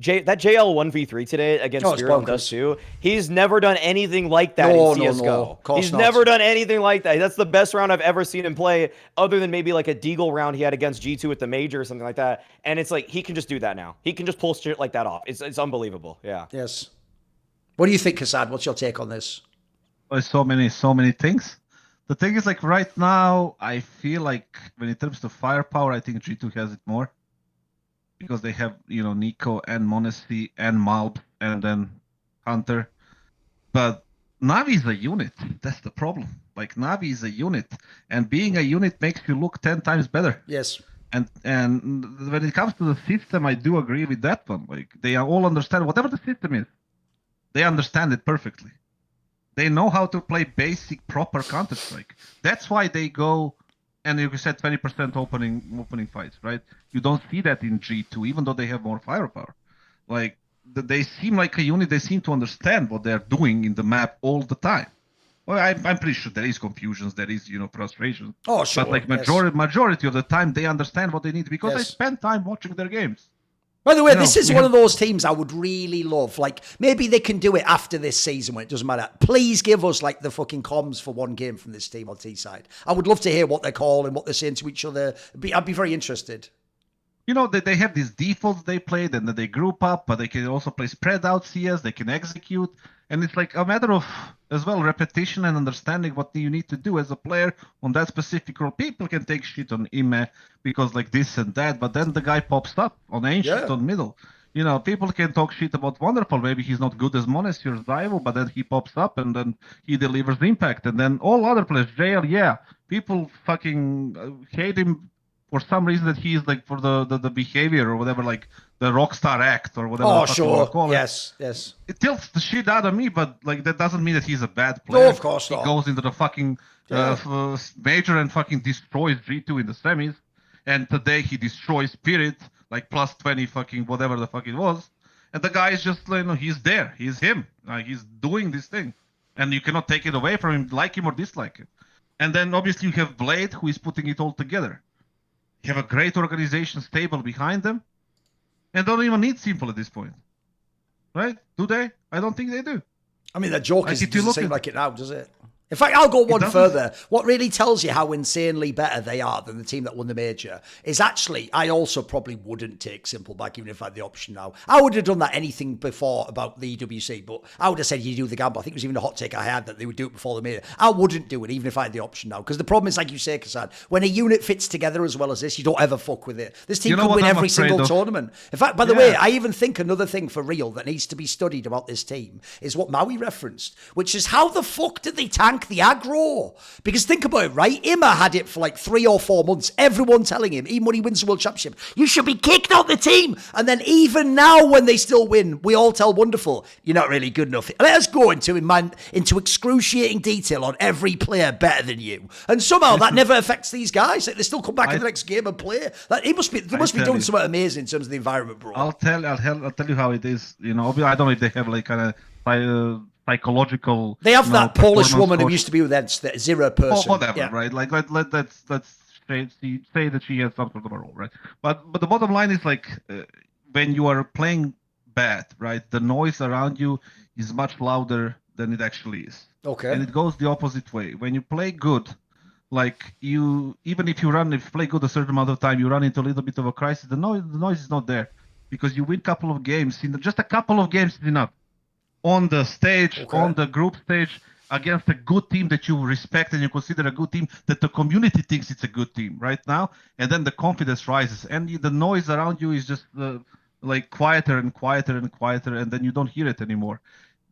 that JL 1v3 today against Spirit on Dust 2, he's never done anything like that in CSGO. No. He's never done anything like that. That's the best round I've ever seen him play, other than maybe like a Deagle round he had against G2 at the Major or something like that. And it's like, he can just do that now. He can just pull shit like that off. It's unbelievable. Yeah. Yes. What do you think, Kassad? What's your take on this? So many things. The thing is, like, right now, I feel like when it comes to firepower, I think G2 has it more. Because they have, Nico and m0NESY and Malb and then Hunter. But NAVI is a unit. That's the problem. Like, NAVI is a unit, and being a unit makes you look 10 times better. Yes. And when it comes to the system, I do agree with that one. Like, they all understand whatever the system is. They understand it perfectly. They know how to play basic, proper Counter-Strike. That's why they go, and you said 20% opening fights, right? You don't see that in G2, even though they have more firepower. Like, they seem like a unit. They seem to understand what they're doing in the map all the time. Well, I'm pretty sure there is confusions, there is, frustration. Oh, sure. But like majority of the time, they understand what they need because they spend time watching their games. By the way, this is one of those teams I would really love. Like, maybe they can do it after this season when it doesn't matter. Please give us, like, the fucking comms for one game from this team on T-side. I would love to hear what they're calling, what they're saying to each other. I'd be very interested. They have these defaults they played, and then they group up, but they can also play spread out CS, they can execute. And it's like a matter of, as well, repetition and understanding what you need to do as a player on that specific role. People can take shit on Ime because like this and that, but then the guy pops up on Ancient, on middle. People can talk shit about Wonderful. Maybe he's not good as M0NESY or Zyvo, but then he pops up and then he delivers impact. And then all other players, JL, people fucking hate him for some reason that he is like for the behavior or whatever, like the rockstar act or whatever. Oh, sure. Yes. It tilts the shit out of me, but like that doesn't mean that he's a bad player. No, of course not. He goes into the fucking major and fucking destroys G2 in the semis. And today he destroys Spirit, like plus 20 fucking whatever the fuck it was. And the guy is just, he's there. He's him. He's doing this thing. And you cannot take it away from him, like him or dislike it. And then obviously you have Blade, who is putting it all together. You have a great organization stable behind them, and don't even need Simple at this point. Right? Do they? I don't think they do. I mean, the joke doesn't seem like it now, does it? In fact, I'll go one further. What really tells you how insanely better they are than the team that won the major is actually, I also probably wouldn't take Simple back even if I had the option now. I would have done that anything before about the EWC, but I would have said you do the gamble. I think it was even a hot take I had that they would do it before the major. I wouldn't do it even if I had the option now, because the problem is, like you say, Kassad, when a unit fits together as well as this, you don't ever fuck with it. This team could win every single tournament. In fact, by the way, I even think another thing for real that needs to be studied about this team is what Maui referenced, which is how the fuck did they tank the aggro? Because think about it, right? Ima had it for like 3 or 4 months. Everyone telling him, even when he wins the World Championship, you should be kicked out the team. And then even now when they still win, we all tell Wonderful, you're not really good enough. Let us go into excruciating detail on every player better than you. And somehow that never affects these guys. Like, they still come back in the next game and play. Like, they must be doing something amazing in terms of the environment, bro. I'll tell you how it is. I don't know if they have like kind of psychological. They have that Polish woman who used to be with them, Zero person. Or whatever, right? Like let's say that she has some sort of a role, right? But the bottom line is like when you are playing bad, right? The noise around you is much louder than it actually is. Okay. And it goes the opposite way. When you play good, like if you play good a certain amount of time, you run into a little bit of a crisis. The noise is not there because you win a couple of games. Just a couple of games is enough. On the stage, on the group stage, against a good team that you respect and you consider a good team, that the community thinks it's a good team right now, and then the confidence rises, and the noise around you is just like quieter and quieter and quieter, and then you don't hear it anymore.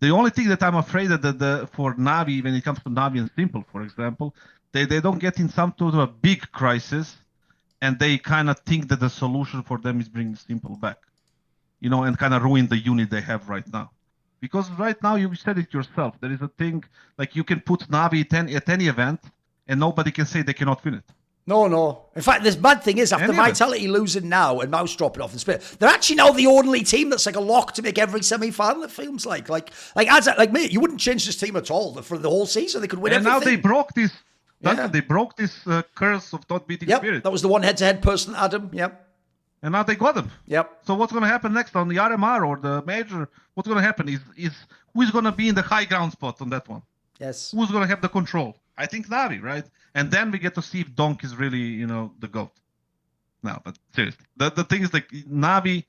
The only thing that I'm afraid that for NAVI, when it comes to NAVI and Simple, for example, they don't get in some sort of a big crisis, and they kind of think that the solution for them is bringing Simple back, and kind of ruin the unit they have right now. Because right now, you said it yourself, there is a thing, like you can put NAVI at any event, and nobody can say they cannot win it. No. In fact, the bad thing is, after Vitality losing now and Mouse dropping off in Spirit, they're actually now the only team that's like a lock to make every semi-final, it feels like. Like mate, you wouldn't change this team at all for the whole season. They could win everything. And now they broke this, Duncan, they broke this curse of not beating Spirit. That was the one head-to-head person, Adam, And now they got him. Yep. So what's going to happen next on the RMR or the major? What's going to happen is who's going to be in the high ground spot on that one? Yes. Who's going to have the control? I think NAVI, right? And then we get to see if DONK is really, the GOAT. No, but seriously. The thing is, like, NAVI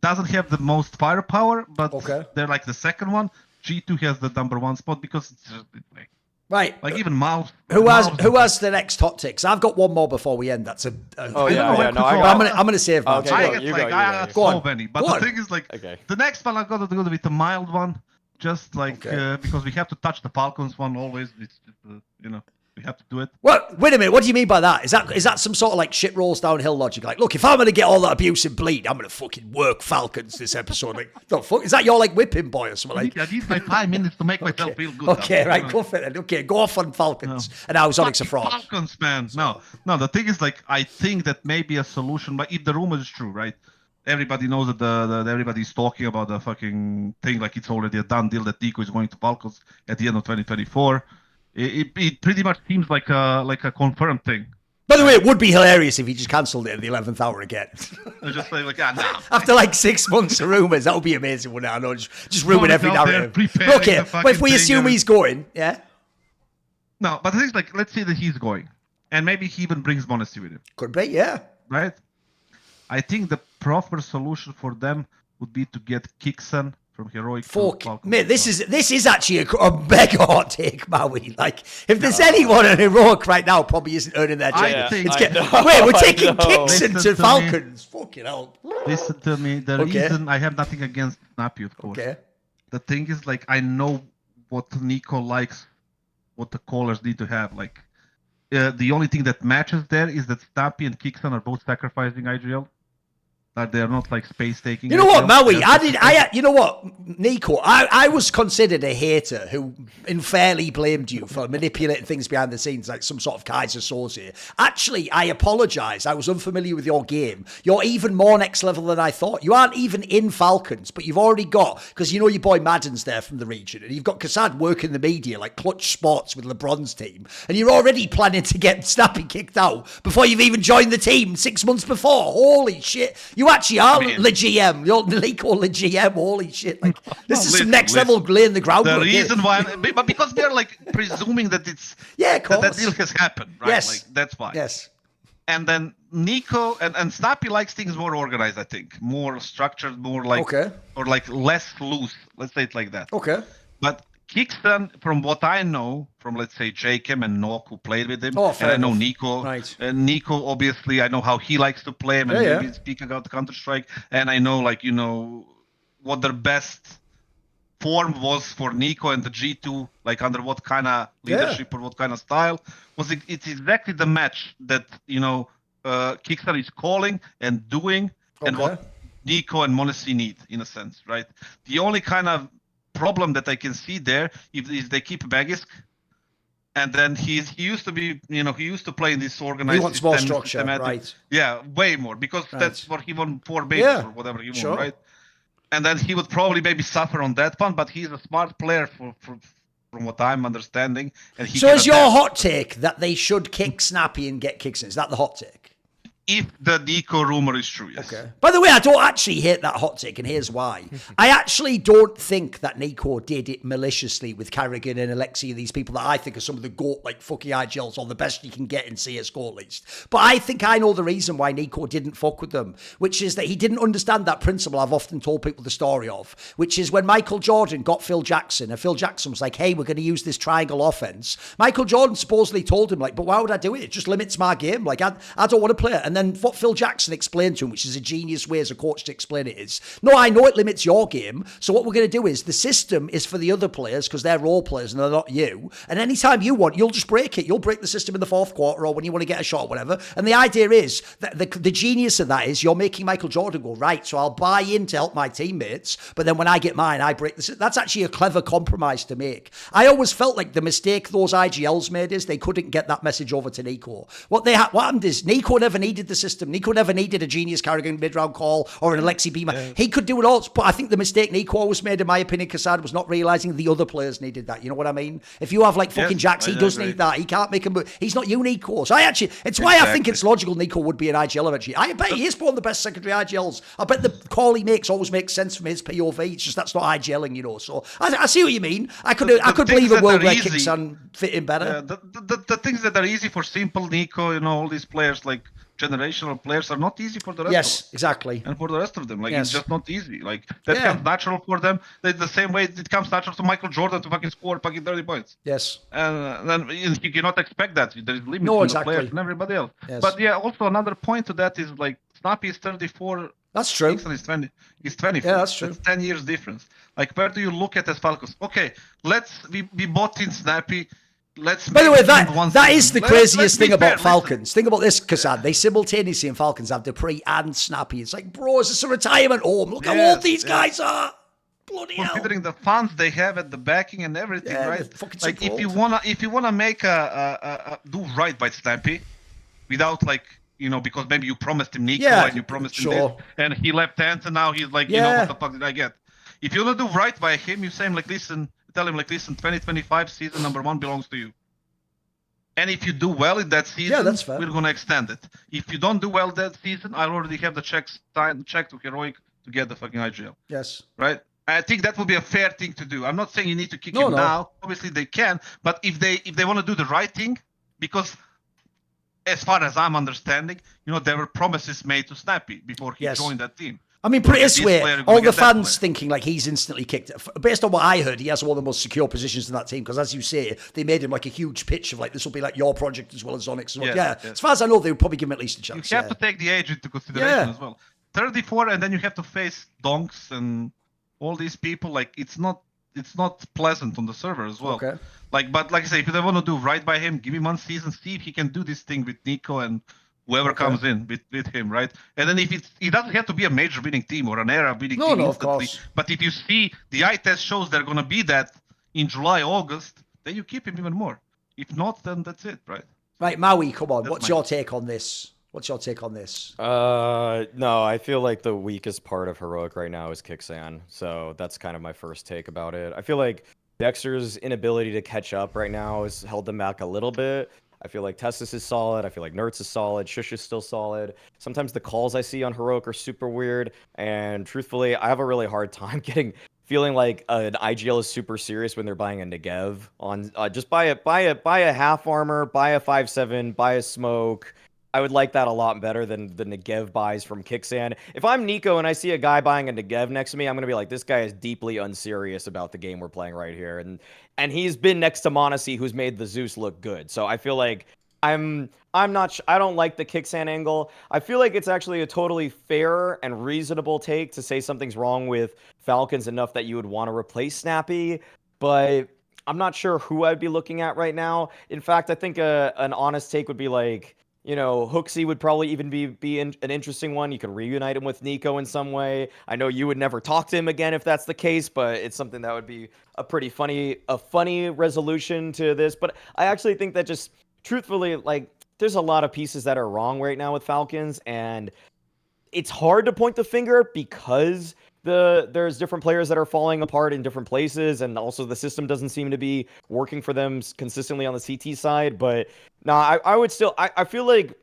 doesn't have the most firepower, but they're like the second one. G2 has the number 1 spot because it's just like, Right. Like even Mouse. Who has the next hot takes? I've got one more before we end. That's Oh yeah. No, I'm gonna save mine. Okay, I got so many. But the thing is, like, the next one I got to go with the mild one, just like because we have to touch the Falcons one always. It's just, we have to do it. Well, wait a minute. What do you mean by that? Is that some sort of like shit rolls downhill logic? Like, look, if I'm gonna get all that abuse and bleed, I'm gonna fucking work Falcons this episode. Like, the fuck is that? Your like whipping boy or something? Like, I need my 5 minutes to make myself feel good. Okay, right, go for it. Okay, go off on Falcons. And now Onyx a fraud. Falcons, man. No. The thing is, like, I think that maybe a solution, but if the rumor is true, right? Everybody knows that everybody's talking about the fucking thing, like it's already a done deal that NiKo is going to Falcons at the end of 2024. It pretty much seems like a confirmed thing. By the way, it would be hilarious if he just cancelled it at the 11th hour again. Just like nah. After like 6 months of rumours, that would be amazing, wouldn't it? I know, just ruin every narrative. Okay, but if we assume he's going, yeah? No, but the thing is, like, let's say that he's going. And maybe he even brings M0NESY with him. Could be, yeah. Right? I think the proper solution for them would be to get kyxsan from Heroic. Mate, this is actually a mega hot take, Maui. Like, if there's anyone in Heroic right now, probably isn't earning their check. Wait, we're taking kyxsan to Falcons. Fucking hell. Listen to me. The reason I have nothing against Snappy, of course. Okay. The thing is, like, I know what NiKo likes, what the callers need to have. Like, the only thing that matches there is that Snappy and kyxsan are both sacrificing IGL. That they're not like space taking. You know what, Maui? You know what, NiKo? I was considered a hater who unfairly blamed you for manipulating things behind the scenes, like some sort of Kaiser Soze here. Actually, I apologise. I was unfamiliar with your game. You're even more next level than I thought. You aren't even in Falcons, but you've already got, because you know your boy Madden's there from the region, and you've got Kassad working the media like Clutch Sports with LeBron's team, and you're already planning to get Snappy kicked out before you've even joined the team 6 months before. Holy shit. You actually are the GM. You're NiKo the GM. Holy shit. Like, this is some next level laying the groundwork. The reason why, but because they're like presuming that it's, of course. that deal has happened, right? Yes. Like, that's why. Yes. And then NiKo and Snappy likes things more organized, I think. More structured, more like, or like less loose. Let's say it like that. Okay. But kyxsan, from what I know, from let's say Jacob and Nok, who played with him, and I know NiKo. Right. And NiKo, obviously, I know how he likes to play him, and maybe speaking about Counter-Strike. And I know, like, what their best form was for NiKo and the G2, like under what kind of leadership or what kind of style. It's exactly the match that kyxsan is calling and doing, and what NiKo and M0NESY need, in a sense, right? The only kind of problem that I can see there is they keep Magisk, and then he used to be, he used to play in this organized. He wants more structure, right? Yeah, way more, because that's what he won 4 bases or whatever he won, right? And then he would probably maybe suffer on that one, but he's a smart player from what I'm understanding. And so is your hot take that they should kick Snappy and get kyxsan? Is that the hot take? If the NiKo rumor is true, yes. Okay. By the way, I don't actually hate that hot take, and here's why. I actually don't think that NiKo did it maliciously with Karrigan and Aleksandar and these people that I think are some of the GOAT, like fucking IGLs, or the best you can get in CSGO at least. But I think I know the reason why NiKo didn't fuck with them, which is that he didn't understand that principle I've often told people the story of, which is when Michael Jordan got Phil Jackson, and Phil Jackson was like, hey, we're going to use this triangle offense. Michael Jordan supposedly told him, like, but why would I do it? It just limits my game. Like, I don't want to play it. And then what Phil Jackson explained to him, which is a genius way as a coach to explain it, is, no, I know it limits your game, so what we're going to do is the system is for the other players because they're role players and they're not you, and anytime you want, you'll just break it. You'll break the system in the 4th quarter or when you want to get a shot or whatever. And the idea is that the genius of that is you're making Michael Jordan go, right, so I'll buy in to help my teammates, but then when I get mine, I break the system. That's actually a clever compromise to make. I always felt like the mistake those IGLs made is they couldn't get that message over to NiKo. What happened is NiKo never needed the system. NiKo never needed a genius Karrigan mid-round call or an Aleksandar Beamer. Yeah. He could do it all, but I think the mistake NiKo always made, in my opinion, kassad, was not realising the other players needed that. You know what I mean? If you have like fucking Jax, he does need that. He can't make a move. He's not you, NiKo. So it's why I think it's logical NiKo would be an IGL eventually. I bet he is one of the best secondary IGLs. I bet the call he makes always makes sense from his POV. It's just that's not IGLing, So I see what you mean. I could believe a world where kyxsan fit in better. The things that are easy for simple NiKo, all these players like generational players are not easy for the rest of us. Exactly. And for the rest of them, like, it's just not easy. Like, that comes natural for them. The same way it comes natural to Michael Jordan to fucking score fucking 30 points. Yes. And then you cannot expect that. There is limits to the players and everybody else. Yes. But yeah, also another point to that is, like, Snappy is 34. That's true. Kyxsan is 20. He's 24. Yeah, that's true. That's 10 years difference. Like, where do you look at as Falcons? Okay, we bought in Snappy. By the way, that is the craziest thing about Falcons. Think about this, kassad. They simultaneously in Falcons have Dupree and Snappy. It's like, bro, is this a retirement home? Look how old these guys are. Bloody hell. Considering the funds they have at the backing and everything, right? Like, if you wanna make do right by Snappy, without, like, you know, because maybe you promised him Nico and you promised him this, and he left hands, and now he's like, you know, what the fuck did I get? If you wanna do right by him, you say him like, listen. Tell him, like, listen, 2025 season #1 belongs to you. And if you do well in that season, that's fair. We're going to extend it. If you don't do well that season, I already have the check to Heroic to get the fucking IGL. Yes. Right? I think that would be a fair thing to do. I'm not saying you need to kick him now. Obviously, they can. But if they want to do the right thing, because as far as I'm understanding, you know, there were promises made to Snappy before he joined that team. I mean, put it this way, all the fans thinking like he's instantly kicked. Based on what I heard, he has one of the most secure positions in that team because, as you say, they made him like a huge pitch of like, this will be like your project as well as Onyx. As far as I know, they would probably give him at least a chance. You have to take the age into consideration as well. 34, and then you have to face donks and all these people. Like, it's not pleasant on the server as well. Okay. But like I say, if they want to do right by him, give him 1 season, see if he can do this thing with Nico and whoever comes in with him, right? And then if it doesn't have to be a major winning team or an era winning team instantly, of course. But if you see the eye test shows they're going to be that in July, August, then you keep him even more. If not, then that's it, right? Right, Maui, come on. What's your take on this? No, I feel like the weakest part of Heroic right now is kyxsan. So that's kind of my first take about it. I feel like Dexter's inability to catch up right now has held them back a little bit. I feel like Testis is solid. I feel like Nertz is solid. Shush is still solid. Sometimes the calls I see on Heroic are super weird. And truthfully, I have a really hard time feeling like an IGL is super serious when they're buying a Negev on just buy a half armor, buy a 5/7, buy a smoke. I would like that a lot better than the Negev buys from kyxsan. If I'm Nico and I see a guy buying a Negev next to me, I'm going to be like, this guy is deeply unserious about the game we're playing right here. And he's been next to m0NESY, who's made the Zeus look good. So I feel like I don't like the kyxsan angle. I feel like it's actually a totally fair and reasonable take to say something's wrong with Falcons enough that you would want to replace Snappy, but I'm not sure who I'd be looking at right now. In fact, I think an honest take would be like, you know, HooXi would probably even be an interesting one. You can reunite him with Nico in some way. I know you would never talk to him again if that's the case, but it's something that would be a pretty funny resolution to this. But I actually think that just truthfully, like, there's a lot of pieces that are wrong right now with Falcons, and it's hard to point the finger because there's different players that are falling apart in different places, and also the system doesn't seem to be working for them consistently on the CT side. But no, I would still, I feel like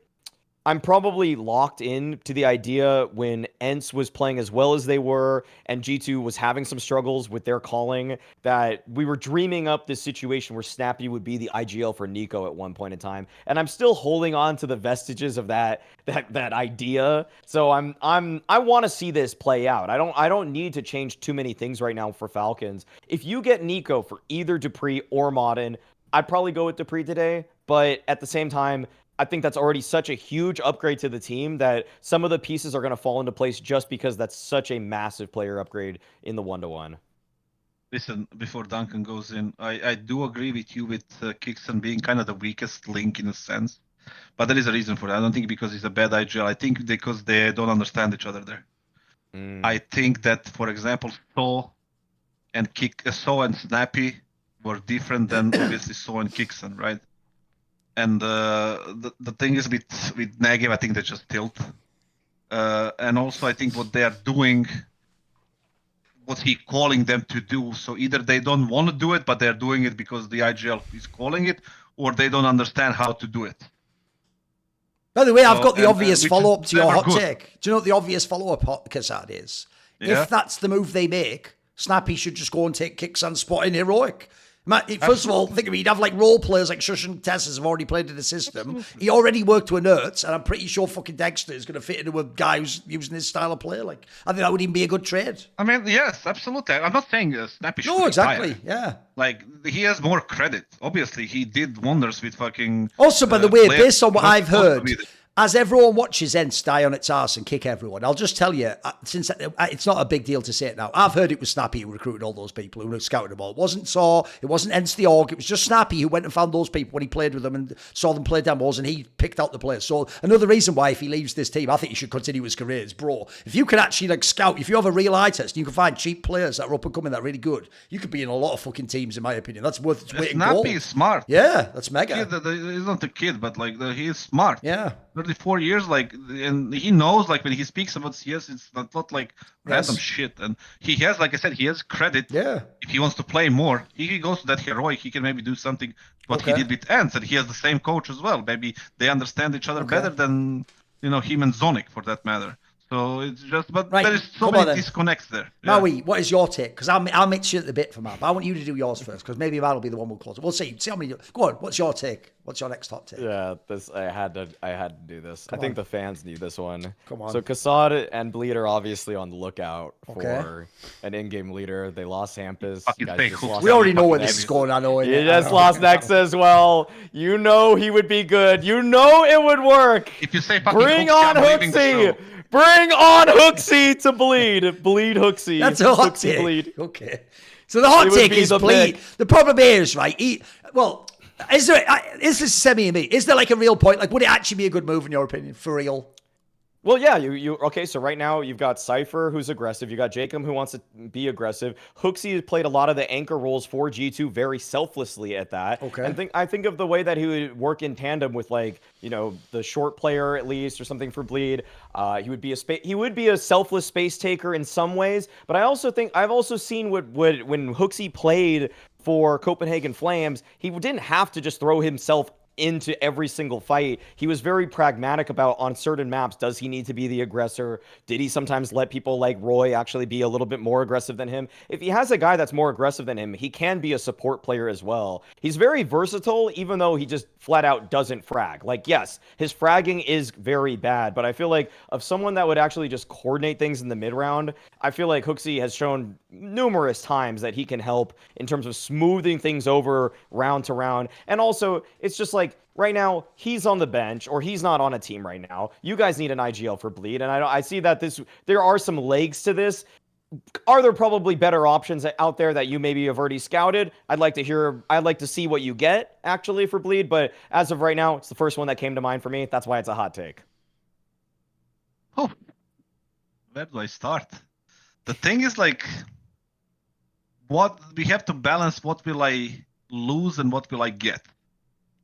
I'm probably locked in to the idea when ENCE was playing as well as they were and G2 was having some struggles with their calling, that we were dreaming up this situation where Snappy would be the IGL for Nico at one point in time. And I'm still holding on to the vestiges of that idea. So I want to see this play out. I don't need to change too many things right now for Falcons. If you get Nico for either Dupree or Modern, I'd probably go with Dupree today. But at the same time, I think that's already such a huge upgrade to the team that some of the pieces are going to fall into place just because that's such a massive player upgrade in the 1-to-1. Listen, before Duncan goes in, I do agree with you with kyxsan being kind of the weakest link in a sense. But there is a reason for that. I don't think because he's a bad IGL. I think because they don't understand each other there. I think that, for example, So and Snappy were different than obviously So and kyxsan, right? And the thing is with Negev, I think they just tilt. And also I think what they are doing, what he calling them to do. So either they don't want to do it, but they're doing it because the IGL is calling it, or they don't understand how to do it. By the way, I've got the obvious follow-up to your hot take. Do you know what the obvious follow-up, kassad, is? Yeah. If that's the move they make, Snappy should just go and take kyxsan's spot in Heroic. First of all, think of it, you'd have like role players like Shush and Tessas have already played in the system. He already worked to a nerds, and I'm pretty sure fucking Dexter is going to fit into a guy who's using his style of play. Like, I think that would even be a good trade. I mean, yes, absolutely. I'm not saying Snappy should No, exactly, retire. yeah. Like, he has more credit. Obviously, he did wonders with fucking... Also, by the way, based on what I've heard, to as everyone watches Ents die on its arse and kick everyone, I'll just tell you, since it's not a big deal to say it now, I've heard it was Snappy who recruited all those people, who scouted them all. It wasn't Saw, it wasn't Ents the org, it was just Snappy who went and found those people when he played with them and saw them play demos, and he picked out the players. So another reason why, if he leaves this team, I think he should continue his career is, bro, if you can actually like scout, if you have a real eye test and you can find cheap players that are up and coming that are really good, you could be in a lot of fucking teams, in my opinion. That's worth its weight in gold. Snappy is smart. Yeah, that's mega. He's not a kid, but like he is smart. Yeah. 34 years, like, and he knows, like, when he speaks about CS, it's not like random shit. And he has, like I said, he has credit. Yeah. If he wants to play more, he goes to that heroic, he can maybe do something what he did with Ents, and he has the same coach as well. Maybe they understand each other better than, him and M0NESY, for that matter. So it's just, but there is so many disconnects there. Maui, what is your take? Because I'll mix you at the bit for Matt, but I want you to do yours first, because maybe Matt will be the one we'll close. We'll see. See how many. Go on. What's your take? What's your next top take? Yeah, I had to do this. I think the fans need this one. Come on. So kassad and Bleed are obviously on the lookout for an in-game leader. They lost Hampus. We already know where this is going. I know. You just lost Nex as well. You know he would be good. You know it would work. If you say fucking bring on HooXi. Bring on HooXi to Bleed. Bleed HooXi. That's a hot take. Bleed. Okay. So the hot take is Bleed. The problem is, right? Is this semi and me? Is there like a real point? Like, would it actually be a good move in your opinion, for real? Well, yeah, okay, so right now you've got Cypher, who's aggressive. You got Jacob, who wants to be aggressive. HooXi has played a lot of the anchor roles for G2 very selflessly at that. Okay. And I think of the way that he would work in tandem with, like, the short player at least, or something for Bleed. He would be a selfless space taker in some ways. But I also think I've also seen when HooXi played for Copenhagen Flames, he didn't have to just throw himself into every single fight. He was very pragmatic about, on certain maps, does he need to be the aggressor? Did he sometimes let people like Roy actually be a little bit more aggressive than him? If he has a guy that's more aggressive than him, he can be a support player as well. He's very versatile, even though he just flat out doesn't frag. Like, yes, his fragging is very bad, but I feel like of someone that would actually just coordinate things in the mid round, I feel like HooXi has shown numerous times that he can help in terms of smoothing things over round to round. And also, it's just like, right now, he's on the bench, or he's not on a team right now. You guys need an IGL for Bleed, and I see that there are some legs to this. Are there probably better options out there that you maybe have already scouted? I'd like to see what you get, actually, for Bleed, but as of right now, it's the first one that came to mind for me. That's why it's a hot take. Oh, where do I start? The thing is, like, what we have to balance, what will I lose and what will I get?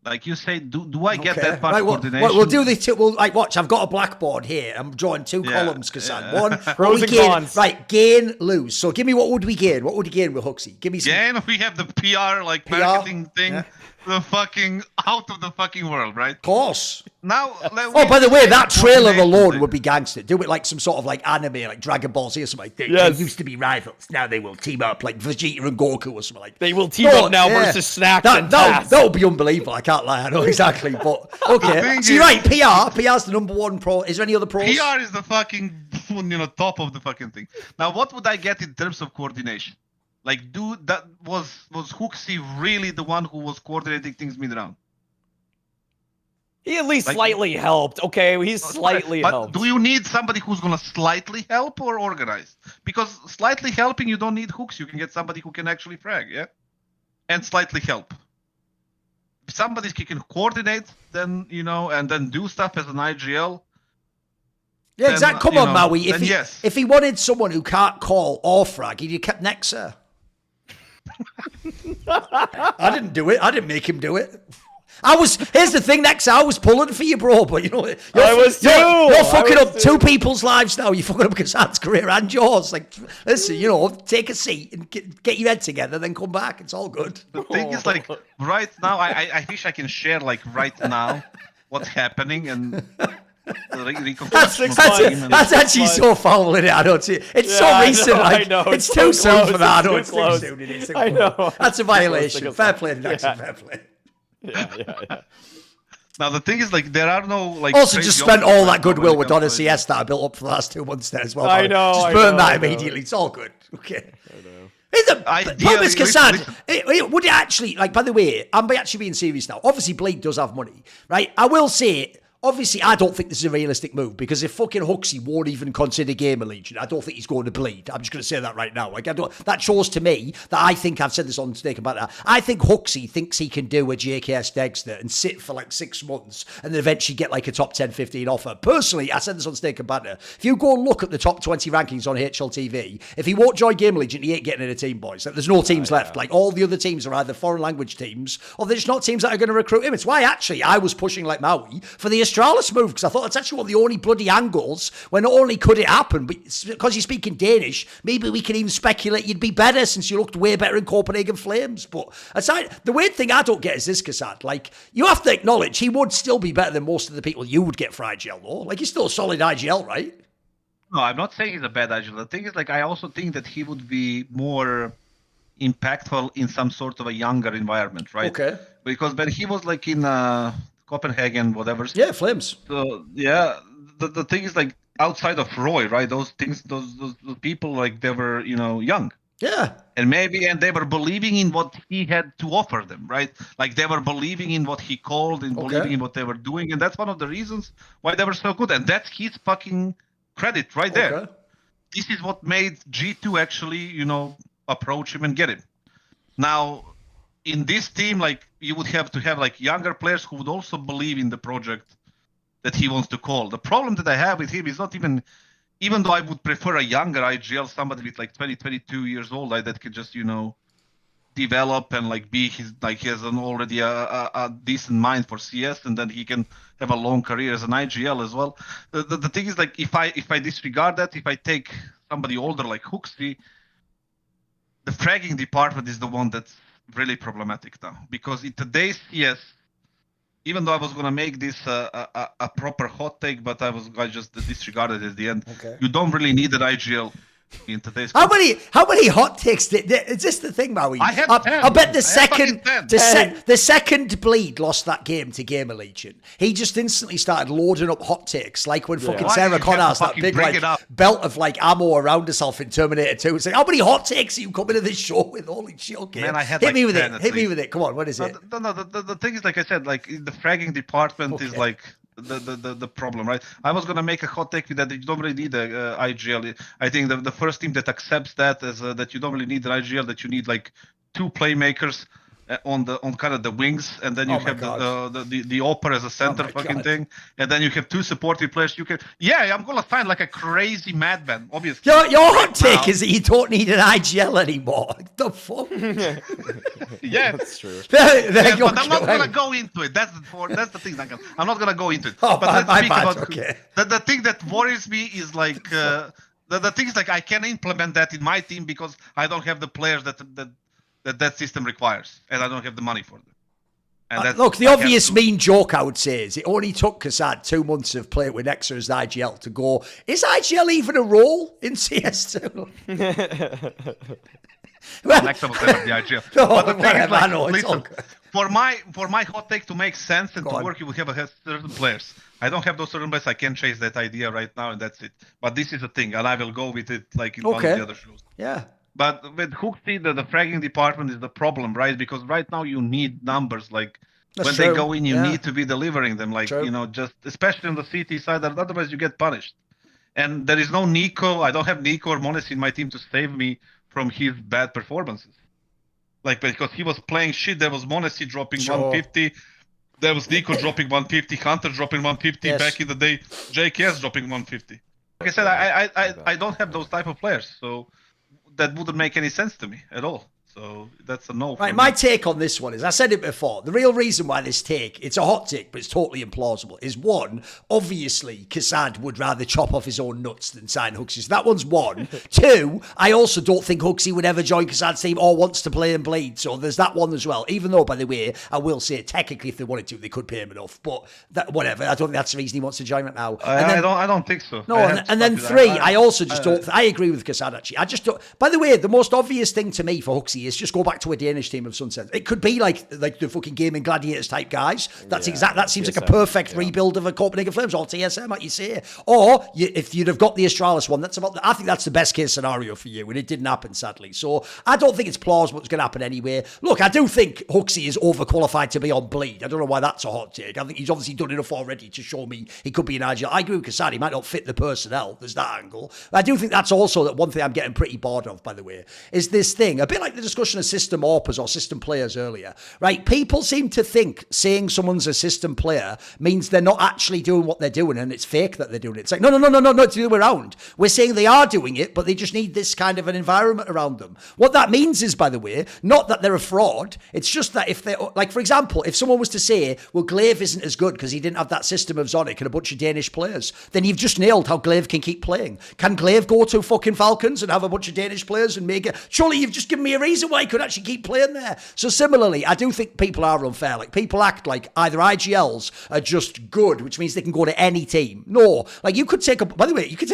Like you say, do I get that much coordination? We'll do this. Watch. I've got a blackboard here. I'm drawing two columns, Kassan. One, pros and cons. Right, gain, lose. So give me what would we gain? What would we gain with HooXi? Give me some. Gain. We have the PR, like marketing thing. The fucking out of the fucking world, right? Of course. Now, by the way, that trailer alone would be gangster. Do it like some sort of like anime, like Dragon Ball Z or something. They used to be rivals. Now they will team up, like Vegeta and Goku or something like that. They will team up now versus Snacks and Taz. That would be unbelievable. I can't lie. I know exactly. But okay. So you're right. PR's the number one pro. Is there any other pros? PR is the fucking top of the fucking thing. Now, what would I get in terms of coordination? Like, dude, that was HooXi really the one who was coordinating things mid-round? He at least slightly helped. Okay, he's slightly helped. Do you need somebody who's going to slightly help or organize? Because slightly helping, you don't need HooXi. You can get somebody who can actually frag, yeah? And slightly help. If somebody can coordinate, then, and then do stuff as an IGL. Yeah, exactly. Come on, Maui. If he wanted someone who can't call or frag, he'd have kept Nexa. I didn't do it. I didn't make him do it. Here's the thing, Nexa, I was pulling for you, bro, but I was too. You're fucking up two people's lives now. You're fucking up Kassad's career and yours. Like, listen, take a seat and get your head together, then come back. It's all good. The thing is, like, right now, I wish I can share, like, right now what's happening, and That's actually so foul, isn't it? I don't see it. It's so recent. I know. It's too soon for that. I know it's too soon. It is. I know. That's a violation. Fair play, Jackson. Fair play. Yeah. Now the thing is, like, there are no like. Also, just spent all that goodwill with NAVI that I built up for the last 2 months there as well. I know. Just burn that immediately. It's all good. Okay. Purpose Kassad, would it actually, like, by the way, I'm actually being serious now. Obviously, Bleed does have money, right? I will say, obviously, I don't think this is a realistic move because if fucking HooXi won't even consider Gamer Legion, I don't think he's going to Bleed. I'm just going to say that right now. Like, that shows to me that I think I've said this on Snake about that. I think HooXi thinks he can do a JKS Dexter and sit for like 6 months and then eventually get like a top 10, 15 offer. Personally, I said this on Snake and Banter. If you go and look at the top 20 rankings on HLTV, if he won't join Gamer Legion, he ain't getting in a team, boys. Like, there's no teams left. Like, all the other teams are either foreign language teams or they're just not teams that are going to recruit him. It's why actually I was pushing like Maui for the Astralis move because I thought it's actually one of the only bloody angles where not only could it happen, but because you're speaking Danish, maybe we can even speculate you'd be better since you looked way better in Copenhagen Flames. But aside, the weird thing I don't get is this, Kassad. Like, you have to acknowledge he would still be better than most of the people you would get for IGL, though. Like, he's still a solid IGL, right? No, I'm not saying he's a bad IGL. The thing is, like, I also think that he would be more impactful in some sort of a younger environment, right? Okay. Because when he was, like, in Copenhagen, whatever. Yeah, Flames. So, yeah, the thing is, like, outside of Roy, right? Those people, like, they were, young. Yeah. And they were believing in what he had to offer them, right? Like, they were believing in what he called and believing in what they were doing. And that's one of the reasons why they were so good. And that's his fucking credit right there. Okay. This is what made G2 actually, approach him and get him. Now, in this team, like, you would have to have like younger players who would also believe in the project that he wants to call. The problem that I have with him is not even though I would prefer a younger IGL, somebody with like 20, 22 years old, like, that could just, develop and like be he has already a decent mind for CS, and then he can have a long career as an IGL as well. The thing is, like, if I disregard that, if I take somebody older like HooXi, the fragging department is the one that's really problematic now, because in today's CS, even though I was gonna make this a proper hot take, but I just disregarded it at the end. Okay. You don't really need an IGL in today's. How many hot takes is this the thing, Maui? I had 10. I bet the second Bleed lost that game to Gamer Legion, he just instantly started loading up hot takes, like when fucking Sarah Connor has that big like belt of like ammo around herself in Terminator 2. It's like, how many hot takes are you coming to this show with? Holy shit! Okay, man, I had hit like me with 10 it. Hit me with it. Come on, what is it? No. The thing is, like I said, like, the fragging department is like the problem, right? I was gonna make a hot take with that you don't really need a IGL. I think the first team that accepts that is that you don't really need an IGL, that you need like 2 playmakers on kind of the wings, and then you have the AWPer as a center fucking thing, and then you have 2 supportive players. You can I'm gonna find like a crazy madman, obviously. Your hot take is that you don't need an IGL anymore. The fuck? Yeah, that's true. But I'm not gonna go into it. That's the thing, Duncan. I'm not gonna go into it. Oh, but let's speak about okay. The thing that worries me is like the thing is, like, I can implement that in my team because I don't have the players that system requires, and I don't have the money for them. And look, the obvious mean joke I would say is it only took Kassad 2 months of playing with Nexa as the IGL to go, is IGL even a role in CS2? Nexa was never the IGL. No, but the thing is, like, I know, listen, for my hot take to make sense and to work, you would have certain players. I don't have those certain players. I can't chase that idea right now, and that's it. But this is the thing, and I will go with it like in one of the other shows. Yeah. But with HooXi, the fragging department is the problem, right? Because right now you need numbers. Like, when they go in, you need to be delivering them. Like, just especially on the CT side, otherwise you get punished. And there is no Nico. I don't have Nico or M0NESY in my team to save me from his bad performances. Like, because he was playing shit. There was M0NESY dropping 150. There was Nico dropping 150. Hunter dropping 150 back in the day. JKS dropping 150. Like I said, I don't have those type of players. So that wouldn't make any sense to me at all. So that's a no. Right, my take on this one is, I said it before, the real reason why this take, it's a hot take, but it's totally implausible, is one, obviously, Kassad would rather chop off his own nuts than sign HooXi. So that one's one. Two, I also don't think HooXi would ever join Kassad's team or wants to play and bleed. So there's that one as well. Even though, by the way, I will say, technically, if they wanted to, they could pay him enough. But that, whatever, I don't think that's the reason he wants to join right now. I don't think so. No, and then three, I also just don't, I agree with Kassad, actually. I just don't, by the way, the most obvious thing to me for HooXi is just go back to a Danish team of some sense. It could be like the fucking Gaming Gladiators type guys. That's that seems like a perfect rebuild of a Copenhagen Flames, or TSM, like you say. Or if you'd have got the Astralis one, I think that's the best case scenario for you, and it didn't happen, sadly. So I don't think it's plausible it's going to happen anyway. Look, I do think HooXi is overqualified to be on bleed. I don't know why that's a hot take. I think he's obviously done enough already to show me he could be an IGL. I agree with Kassad, he might not fit the personnel. There's that angle. I do think that's also that one thing I'm getting pretty bored of, by the way, is this thing, a bit like the discussion of system AWPers or system players earlier, right? People seem to think saying someone's a system player means they're not actually doing what they're doing and it's fake that they're doing it. It's like, no, it's the other way around. We're saying they are doing it, but they just need this kind of an environment around them. What that means is, by the way, not that they're a fraud. It's just that if they're, like, for example, if someone was to say, well, Glaive isn't as good because he didn't have that system of Zonic and a bunch of Danish players, then you've just nailed how Glaive can keep playing. Can Glaive go to fucking Falcons and have a bunch of Danish players and make it? Surely you've just given me a reason why he could actually keep playing there. So similarly, I do think people are unfair. Like, people act like either IGLs are just good, which means they can go to any team. No, like, you could take a, by the way, you could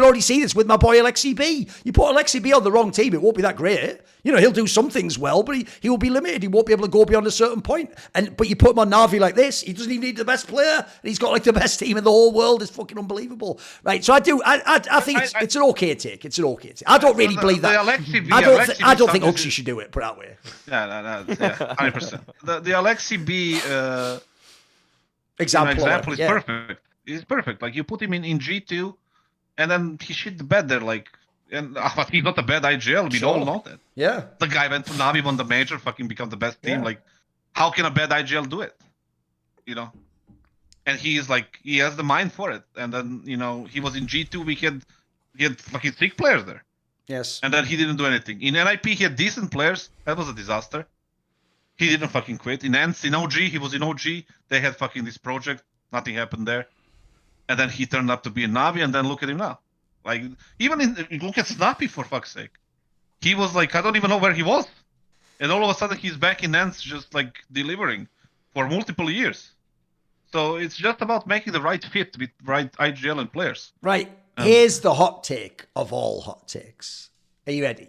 already see this with my boy Aleksandar. You put Aleksandar on the wrong team, it won't be that great. You know, he'll do some things well, but he will be limited. He won't be able to go beyond a certain point. But you put him on NAVI like this, he doesn't even need the best player, and he's got like the best team in the whole world. It's fucking unbelievable, right? So I think it's an okay take. It's an okay take. I don't really believe that. I don't think HooXi should do it. Put it that way. No, 100%. The Aleksandar example is perfect. It's perfect. Like, you put him in G2, and then he shit the bed there. Like, and but he's not a bad IGL. We all know that. Yeah. The guy went to NAVI, won the major, fucking become the best team. Like, how can a bad IGL do it? You know. And he has the mind for it. And then, you know, he was in G2. He had fucking 6 players there. Yes. And then he didn't do anything. In NIP, he had decent players. That was a disaster. He didn't fucking quit. In ENCE, in OG, he was in OG. They had fucking this project. Nothing happened there. And then he turned up to be in NAVI, and then look at him now. Like, even look at Snappy, for fuck's sake. He was like, I don't even know where he was. And all of a sudden, he's back in ENCE, just like delivering for multiple years. So it's just about making the right fit with right IGL and players. Right. Here's the hot take of all hot takes. Are you ready?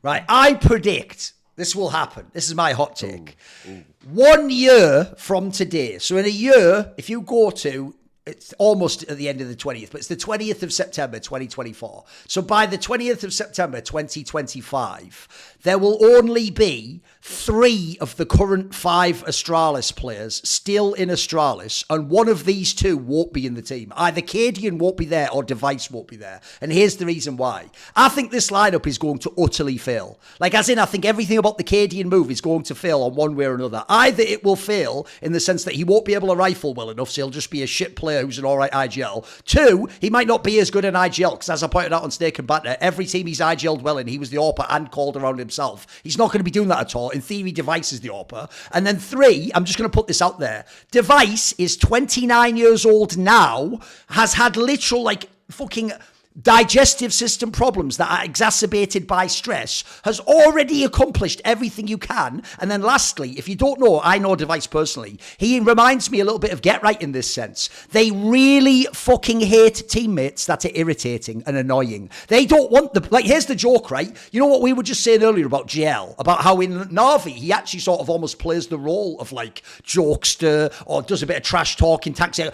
Right. I predict this will happen. This is my hot take. Ooh. 1 year from today. So in a year, if you go to, it's almost at the end of the 20th, but it's the 20th of September, 2024. So by the 20th of September, 2025, there will only be 3 of the current 5 Astralis players still in Astralis, and one of these 2 won't be in the team. Either Cadian won't be there or Device won't be there. And here's the reason why. I think this lineup is going to utterly fail. Like, as in, I think everything about the Cadian move is going to fail on one way or another. Either it will fail in the sense that he won't be able to rifle well enough, so he'll just be a shit player who's an alright IGL. 2, he might not be as good an IGL, because as I pointed out on Snake and Banter, every team he's IGL'd well in, he was the AWPer and called around himself. He's not going to be doing that at all. In theory, Device is the AWPer. And then 3, I'm just going to put this out there. Device is 29 years old now, has had literal, like, fucking digestive system problems that are exacerbated by stress, has already accomplished everything you can. And then lastly, if you don't know, I know Device personally. He reminds me a little bit of Get Right in this sense. They really fucking hate teammates that are irritating and annoying. They don't want the, like, here's the joke, right? You know what we were just saying earlier about GL, about how in NAVI, he actually sort of almost plays the role of, like, jokester or does a bit of trash talking, taxi.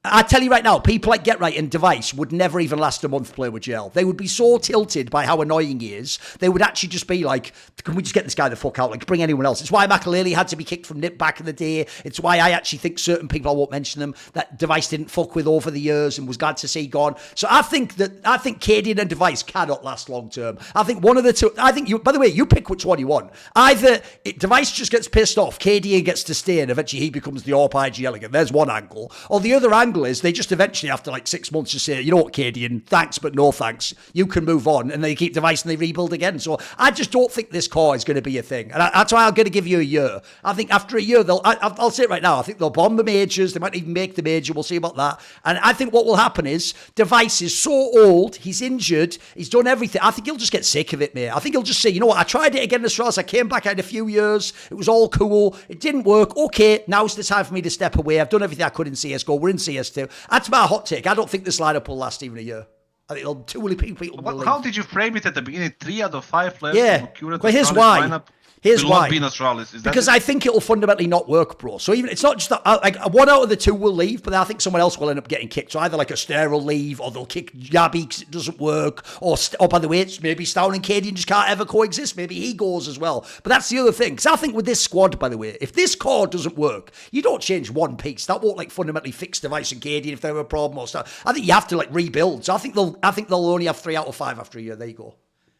I tell you right now, people like Get Right and Device would never even last a month playing with GL. They would be so tilted by how annoying he is. They would actually just be like, can we just get this guy the fuck out? Like, bring anyone else. It's why Makaleli had to be kicked from NIP back in the day. It's why I actually think certain people, I won't mention them, that Device didn't fuck with over the years and was glad to see gone. So I think Cadian and Device cannot last long term. I think one of the 2, I think you, by the way, you pick which one you want. Either Device just gets pissed off, Cadian gets to stay, and eventually he becomes the AWP IGL again. There's one angle. Or the other angle angle is they just eventually, after like 6 months, just say, you know what, Cadian, thanks, but no thanks. You can move on. And they keep Device and they rebuild again. So I just don't think this core is going to be a thing. And that's why I'm going to give you a year. I think after a year, I'll say it right now, I think they'll bomb the majors. They might even make the major. We'll see about that. And I think what will happen is Device is so old, he's injured, he's done everything. I think he'll just get sick of it, mate. I think he'll just say, you know what, I tried it again in Astralis. I came back, I had a few years. It was all cool. It didn't work. Okay, now's the time for me to step away. I've done everything I could in CSGO. We're in CS2. That's my hot take. I don't think this lineup will last even a year. I think it'll too many people will leave. How did you frame it at the beginning? 3 out of 5 players. Yeah. But here's why. Here's why. Because I think it'll fundamentally not work, bro. So even it's not just that, like 1 out of the 2 will leave, but I think someone else will end up getting kicked. So either like Astralis will leave, or they'll kick Yabi because it doesn't work, or by the way, it's maybe Stown and Cadian just can't ever coexist. Maybe he goes as well. But that's the other thing. Because I think with this squad, by the way, if this core doesn't work, you don't change one piece. That won't like fundamentally fix Device and Cadian if they have a problem or stuff. I think you have to like rebuild. So I think they'll only have 3 out of 5 after a year. There you go.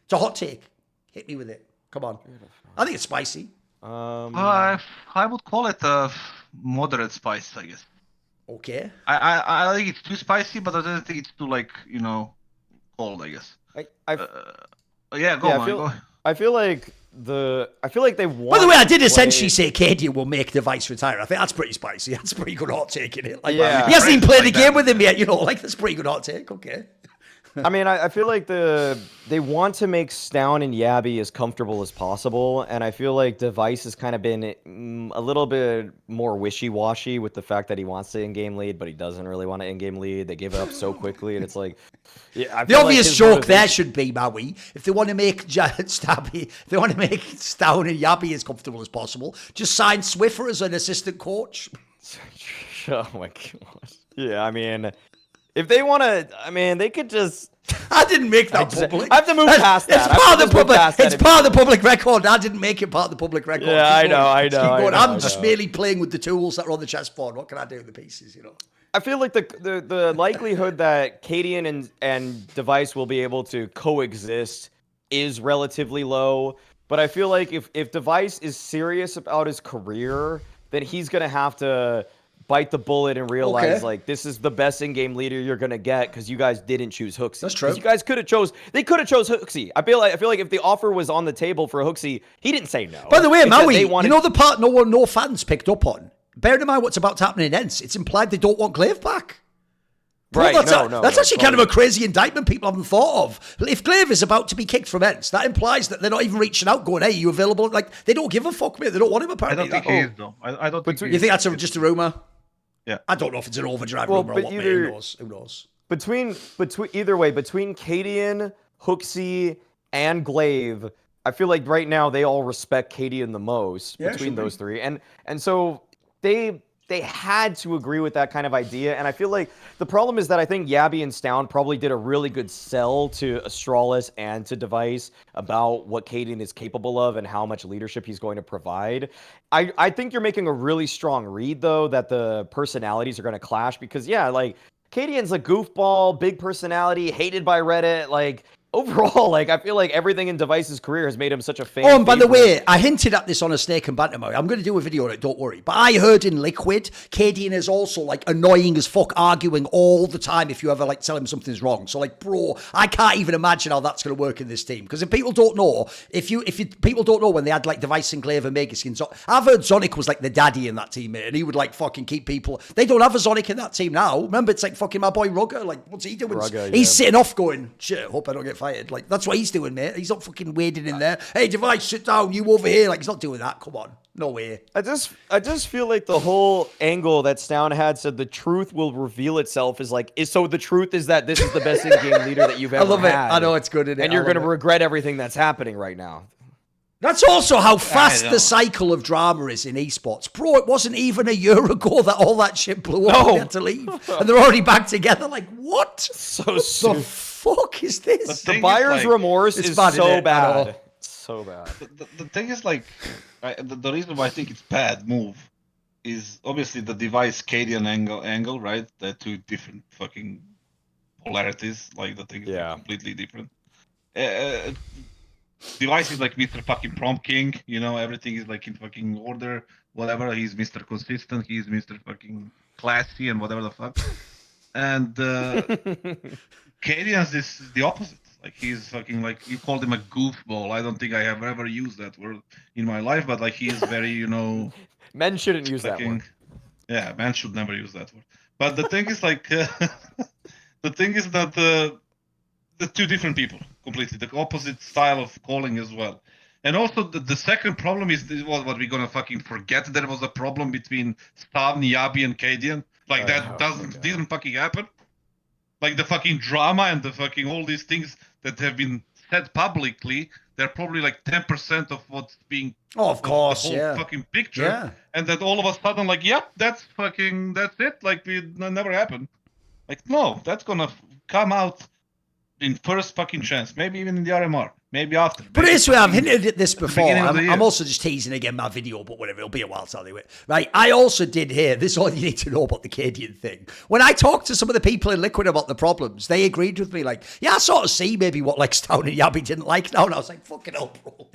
It's a hot take. Hit me with it. Come on. I think it's spicy. I would call it a moderate spice, I guess. Okay. I think it's too spicy, but I don't think it's too cold, I guess. Yeah, go on. I feel like they want. By the way, I did essentially say Cadian will make Device retire. I think that's pretty spicy. That's a pretty good hot take in it. Like, yeah, he hasn't even played the game with him yet. Like that's a pretty good hot take. Okay. I mean, I feel like they want to make Stown and Yabi as comfortable as possible, and I feel like Device has kind of been a little bit more wishy-washy with the fact that he wants to in-game lead, but he doesn't really want to in-game lead. They give it up so quickly, and it's like... Yeah, the obvious joke there should be, Maui, if they want to make Stown and Yabi as comfortable as possible, just sign Swiffer as an assistant coach. Oh my god. Yeah, I mean... If they want to, I mean, they could just... I didn't make that public. I have to move past that. It's part of the public record. I didn't make it part of the public record. Yeah, I know. I'm just merely playing with the tools that are on the chessboard. What can I do with the pieces, I feel like the likelihood that Cadian and Device will be able to coexist is relatively low. But I feel like if Device is serious about his career, then he's going to have to... bite the bullet and realize like this is the best in-game leader you're gonna get because you guys didn't choose HooXi. That's true. You guys could have chose. They could have chose HooXi. I feel like if the offer was on the table for HooXi, he didn't say no. By the way, Maui, the part no fans picked up on. Bear in mind what's about to happen in ENCE. It's implied they don't want Glaive back. Right, that's actually kind of a crazy indictment people haven't thought of. If Glaive is about to be kicked from ENCE, that implies that they're not even reaching out going, hey, are you available? Like, they don't give a fuck, mate. They don't want him, apparently. I don't think he is, though. I don't think you think that's just a rumour? Yeah. I don't know if it's an overdrive rumor or what, mate. Who knows? Either way, between Cadian, HooXi, and Glaive, I feel like right now they all respect Cadian the most between those three. And so they had to agree with that kind of idea. And I feel like the problem is that I think Yabi and Stown probably did a really good sell to Astralis and to Device about what Cadian is capable of and how much leadership he's going to provide. I think you're making a really strong read, though, that the personalities are going to clash because, yeah, like, Cadian's a goofball, big personality, hated by Reddit, like... Overall, like, I feel like everything in Device's career has made him such a fan. Oh, and by the way, I hinted at this on a Snake and Bantam. I'm going to do a video on it, don't worry. But I heard in Liquid, Cadian is also, like, annoying as fuck, arguing all the time if you ever, like, tell him something's wrong. So, like, bro, I can't even imagine how that's going to work in this team. Because if people don't know, people don't know when they had, like, Device and Glaive and Megaskins. I've heard Zonic was, like, the daddy in that team, mate. And he would, like, fucking keep people... They don't have a Zonic in that team now. Remember, it's, like, fucking my boy Rugger. Like, what's he doing? He's sitting off going, shit, hope I don't get fired. Like, that's what he's doing, mate. He's not fucking wading in there. Hey, Device, sit down. You over here. Like, he's not doing that. Come on. No way. I just feel like the whole angle that Stown had said the truth will reveal itself is like, so the truth is that this is the best in-game leader that you've ever had. I love it. I know it's good. And you're going to regret everything that's happening right now. That's also how fast the cycle of drama is in esports. Bro, it wasn't even a year ago that all that shit blew up and they had to leave. And they're already back together. Like, what? So soon. Fuck is this? The buyer's remorse is so bad. So bad. The thing is, like, the reason why I think it's bad move is obviously the Device Cadian angle, right? They're two different fucking polarities. Like, the thing is completely different. Device is like Mr. fucking prom king, you know, everything is like in fucking order, whatever. He's Mr. Consistent, he's Mr. fucking classy and whatever the fuck. And Cadian's is the opposite. Like he's fucking like you called him a goofball. I don't think I have ever used that word in my life, but like he is very, you know. Men shouldn't use that word. Yeah, men should never use that word. But the thing is like, the thing is that the two different people completely, the opposite style of calling as well. And also the second problem is what we're gonna fucking forget. There was a problem between Stav, NAVI, and Cadian. Like that didn't fucking happen. Like the fucking drama and the fucking all these things that have been said publicly, they're probably like 10% of what's being. Oh, of course, the whole fucking picture. Yeah. And that all of a sudden, like, yep, that's it. Like, it never happened. Like, no, that's gonna come out in first fucking chance. Maybe even in the RMR. Maybe after. But this way, I've hinted at this before. I'm also just teasing again my video, but whatever, it'll be a while till I do it. Right, I also did hear, this is all you need to know about the Cadian thing. When I talked to some of the people in Liquid about the problems, they agreed with me, like, yeah, I sort of see maybe what like Stone and Yabby didn't like now, and I was like, fucking hell, bro.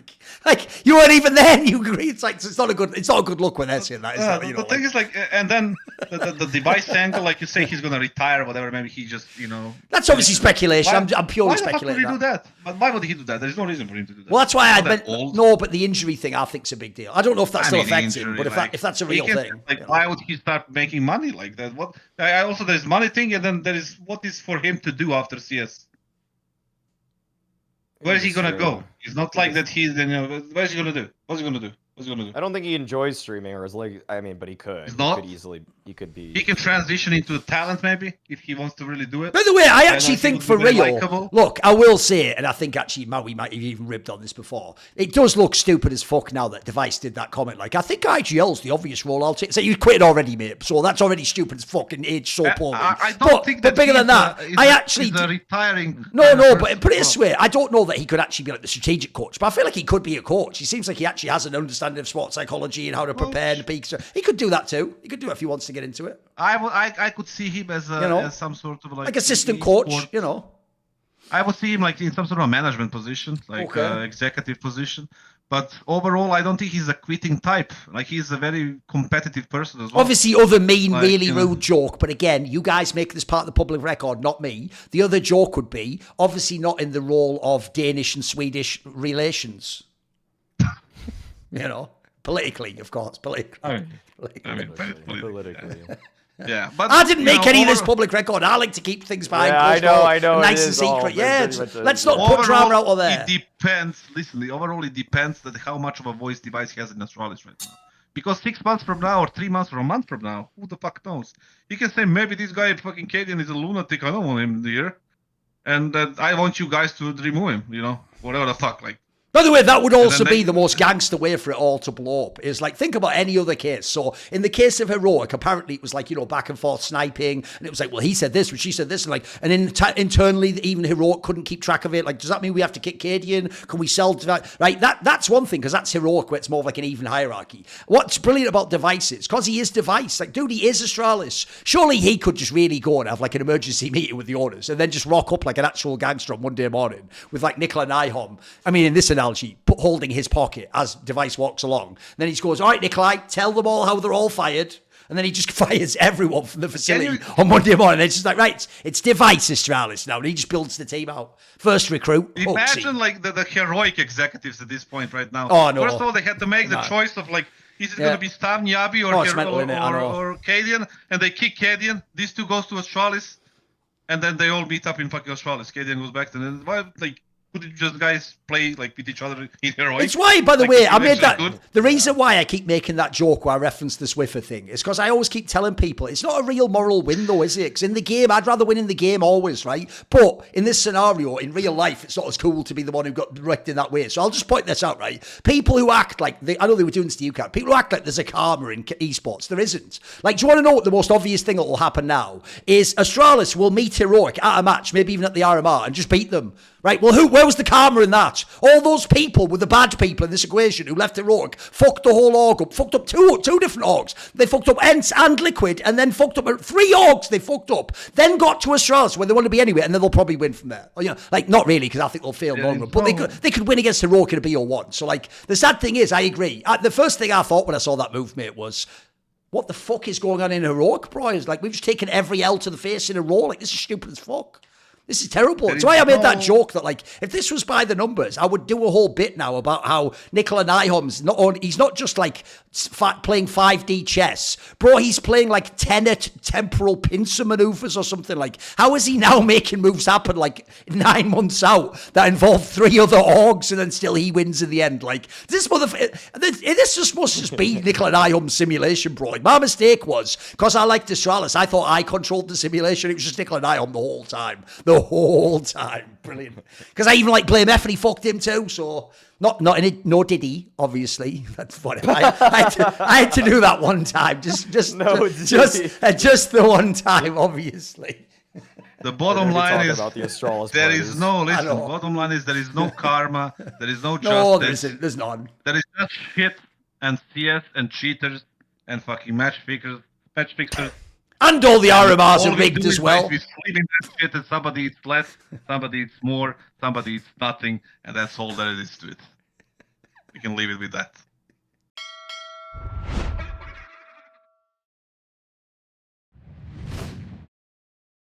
Like, you weren't even there and you agreed. It's like, it's not a good look when they're saying that, is that? You know, the thing is, like, and then the device angle, like you say, he's going to retire or whatever, maybe he just, you know. That's obviously speculation. I'm purely speculating. Why would he do that? But why would he do that? There's no reason for him to do that. Well, that's why I meant no, but the injury thing I think's a big deal. I don't know if that still affects him, but if that's a real thing, like, why would he start making money like that? What? I also there's money thing, and then there is what is for him to do after CS. Where is he gonna go? It's not like that. He's where's he gonna do? What's he gonna do? What's he gonna do? I don't think he enjoys streaming, or is like but he could. He's not? He could be. He can transition into talent maybe if he wants to really do it. By the way, I actually think for real. Look, I will say it, and I think actually Maui might have even ribbed on this before. It does look stupid as fuck now that Device did that comment. Like, I think IGL's the obvious role. I'll take. So you quit already, mate. So that's already stupid as fuck and aged so poorly. I don't think that. But bigger than that, I actually retiring. No, but put it this way, I don't know that he could actually be like the strategic coach, but I feel like he could be a coach. He seems like he actually has an understanding of sports psychology and how to prepare and peak. So he could do that too. He could do it if he wants to get into it. I could see him as as some sort of like assistant coach, you know. I would see him like in some sort of management position, like executive position. But overall, I don't think he's a quitting type. Like, he's a very competitive person as well. Obviously, other mean, like, really rude joke. But again, you guys make this part of the public record, not me. The other joke would be, obviously not in the role of Danish and Swedish relations. You know, politically, of course, politically. Politically. Yeah, but I didn't make any of this public record. I like to keep things behind closed doors. I know, nice and secret. Yeah, let's not put drama out there. It depends. Listen, overall, it depends that how much of a voice Device has in Astralis right now. Because 6 months from now, or 3 months or a month from now, who the fuck knows? He can say maybe this guy fucking Cadian is a lunatic. I don't want him here, and I want you guys to remove him. You know, whatever the fuck, like. By the way, that would also be the most gangster way for it all to blow up. Is like, think about any other case. So in the case of Heroic, apparently it was like, you know, back and forth sniping. And it was like, well, he said this, but she said this. And internally, even Heroic couldn't keep track of it. Like, does that mean we have to kick Cadian? Can we sell? Right, that's one thing, because that's Heroic, where it's more of like an even hierarchy. What's brilliant about Device is, because he is Device, like, dude, he is Astralis. Surely he could just really go and have like an emergency meeting with the owners and then just rock up like an actual gangster on Monday morning with like Nicola Nyholm. I mean, in this analogy, holding his pocket as Device walks along. And then he goes, all right, Nikolai, tell them all how they're all fired. And then he just fires everyone from the facility on Monday morning. And it's just like, right, it's Device Astralis now. And he just builds the team out. First recruit, Imagine like the Heroic executives at this point right now. Oh, no. First of all, they had to make the choice of like, is it going to be Stav, NAVI, or Cadian? And they kick Cadian. These two goes to Astralis. And then they all meet up in fucking Astralis. Cadian goes back to them. Like, could you just guys play like with each other in Heroic? It's why, by the way, I made that. The reason why I keep making that joke where I reference the Swiffer thing is because I always keep telling people it's not a real moral win, though, is it? Because in the game, I'd rather win in the game always, right? But in this scenario, in real life, it's not as cool to be the one who got wrecked in that way. So I'll just point this out, right? People who act like I know they were doing this to you, Kat. People who act like there's a karma in esports, there isn't. Like, do you want to know what the most obvious thing that will happen now is? Astralis will meet Heroic at a match, maybe even at the RMR, and just beat them. Right, well, Where was the karma in that? All those people were the bad people in this equation who left Heroic, fucked the whole org up, fucked up two different orgs. They fucked up Ents and Liquid, and then fucked up 3 orgs they fucked up. Then got to Astralis where they want to be anyway, and then they'll probably win from there. Or, like, not really, because I think they'll fail long run, but they could win against Heroic in a BO1. So, like, the sad thing is, I agree. The first thing I thought when I saw that move, mate, was, what the fuck is going on in Heroic, bro? It's like, we've just taken every L to the face in a row. Like, this is stupid as fuck. This is terrible. That's why I made that joke that, like, if this was by the numbers, I would do a whole bit now about how Nikola Nyholm's he's not just, like, playing 5D chess. Bro, he's playing, like, Tenet temporal pincer maneuvers or something. Like, how is he now making moves happen, like, 9 months out that involve 3 other orgs and then still he wins in the end? Like, this just must just be Nikola Nyholm's simulation, bro. Like, my mistake was, because I liked Astralis, I thought I controlled the simulation. It was just Nikola Nyholm the whole time. The whole time. Brilliant. Because I even like blame F and he fucked him too, so not in it, nor did he, obviously. That's what I had to do that one time. Just the one time, obviously. The bottom line is about the Astralis there is no bottom line is there is no karma, there is no justice. No, there's none. There is just shit and CS and cheaters and fucking match fixers. And all the RMRs are rigged as well. We sleep in that shit and somebody eats less, somebody eats more, somebody eats nothing, and that's all there is to it. We can leave it with that.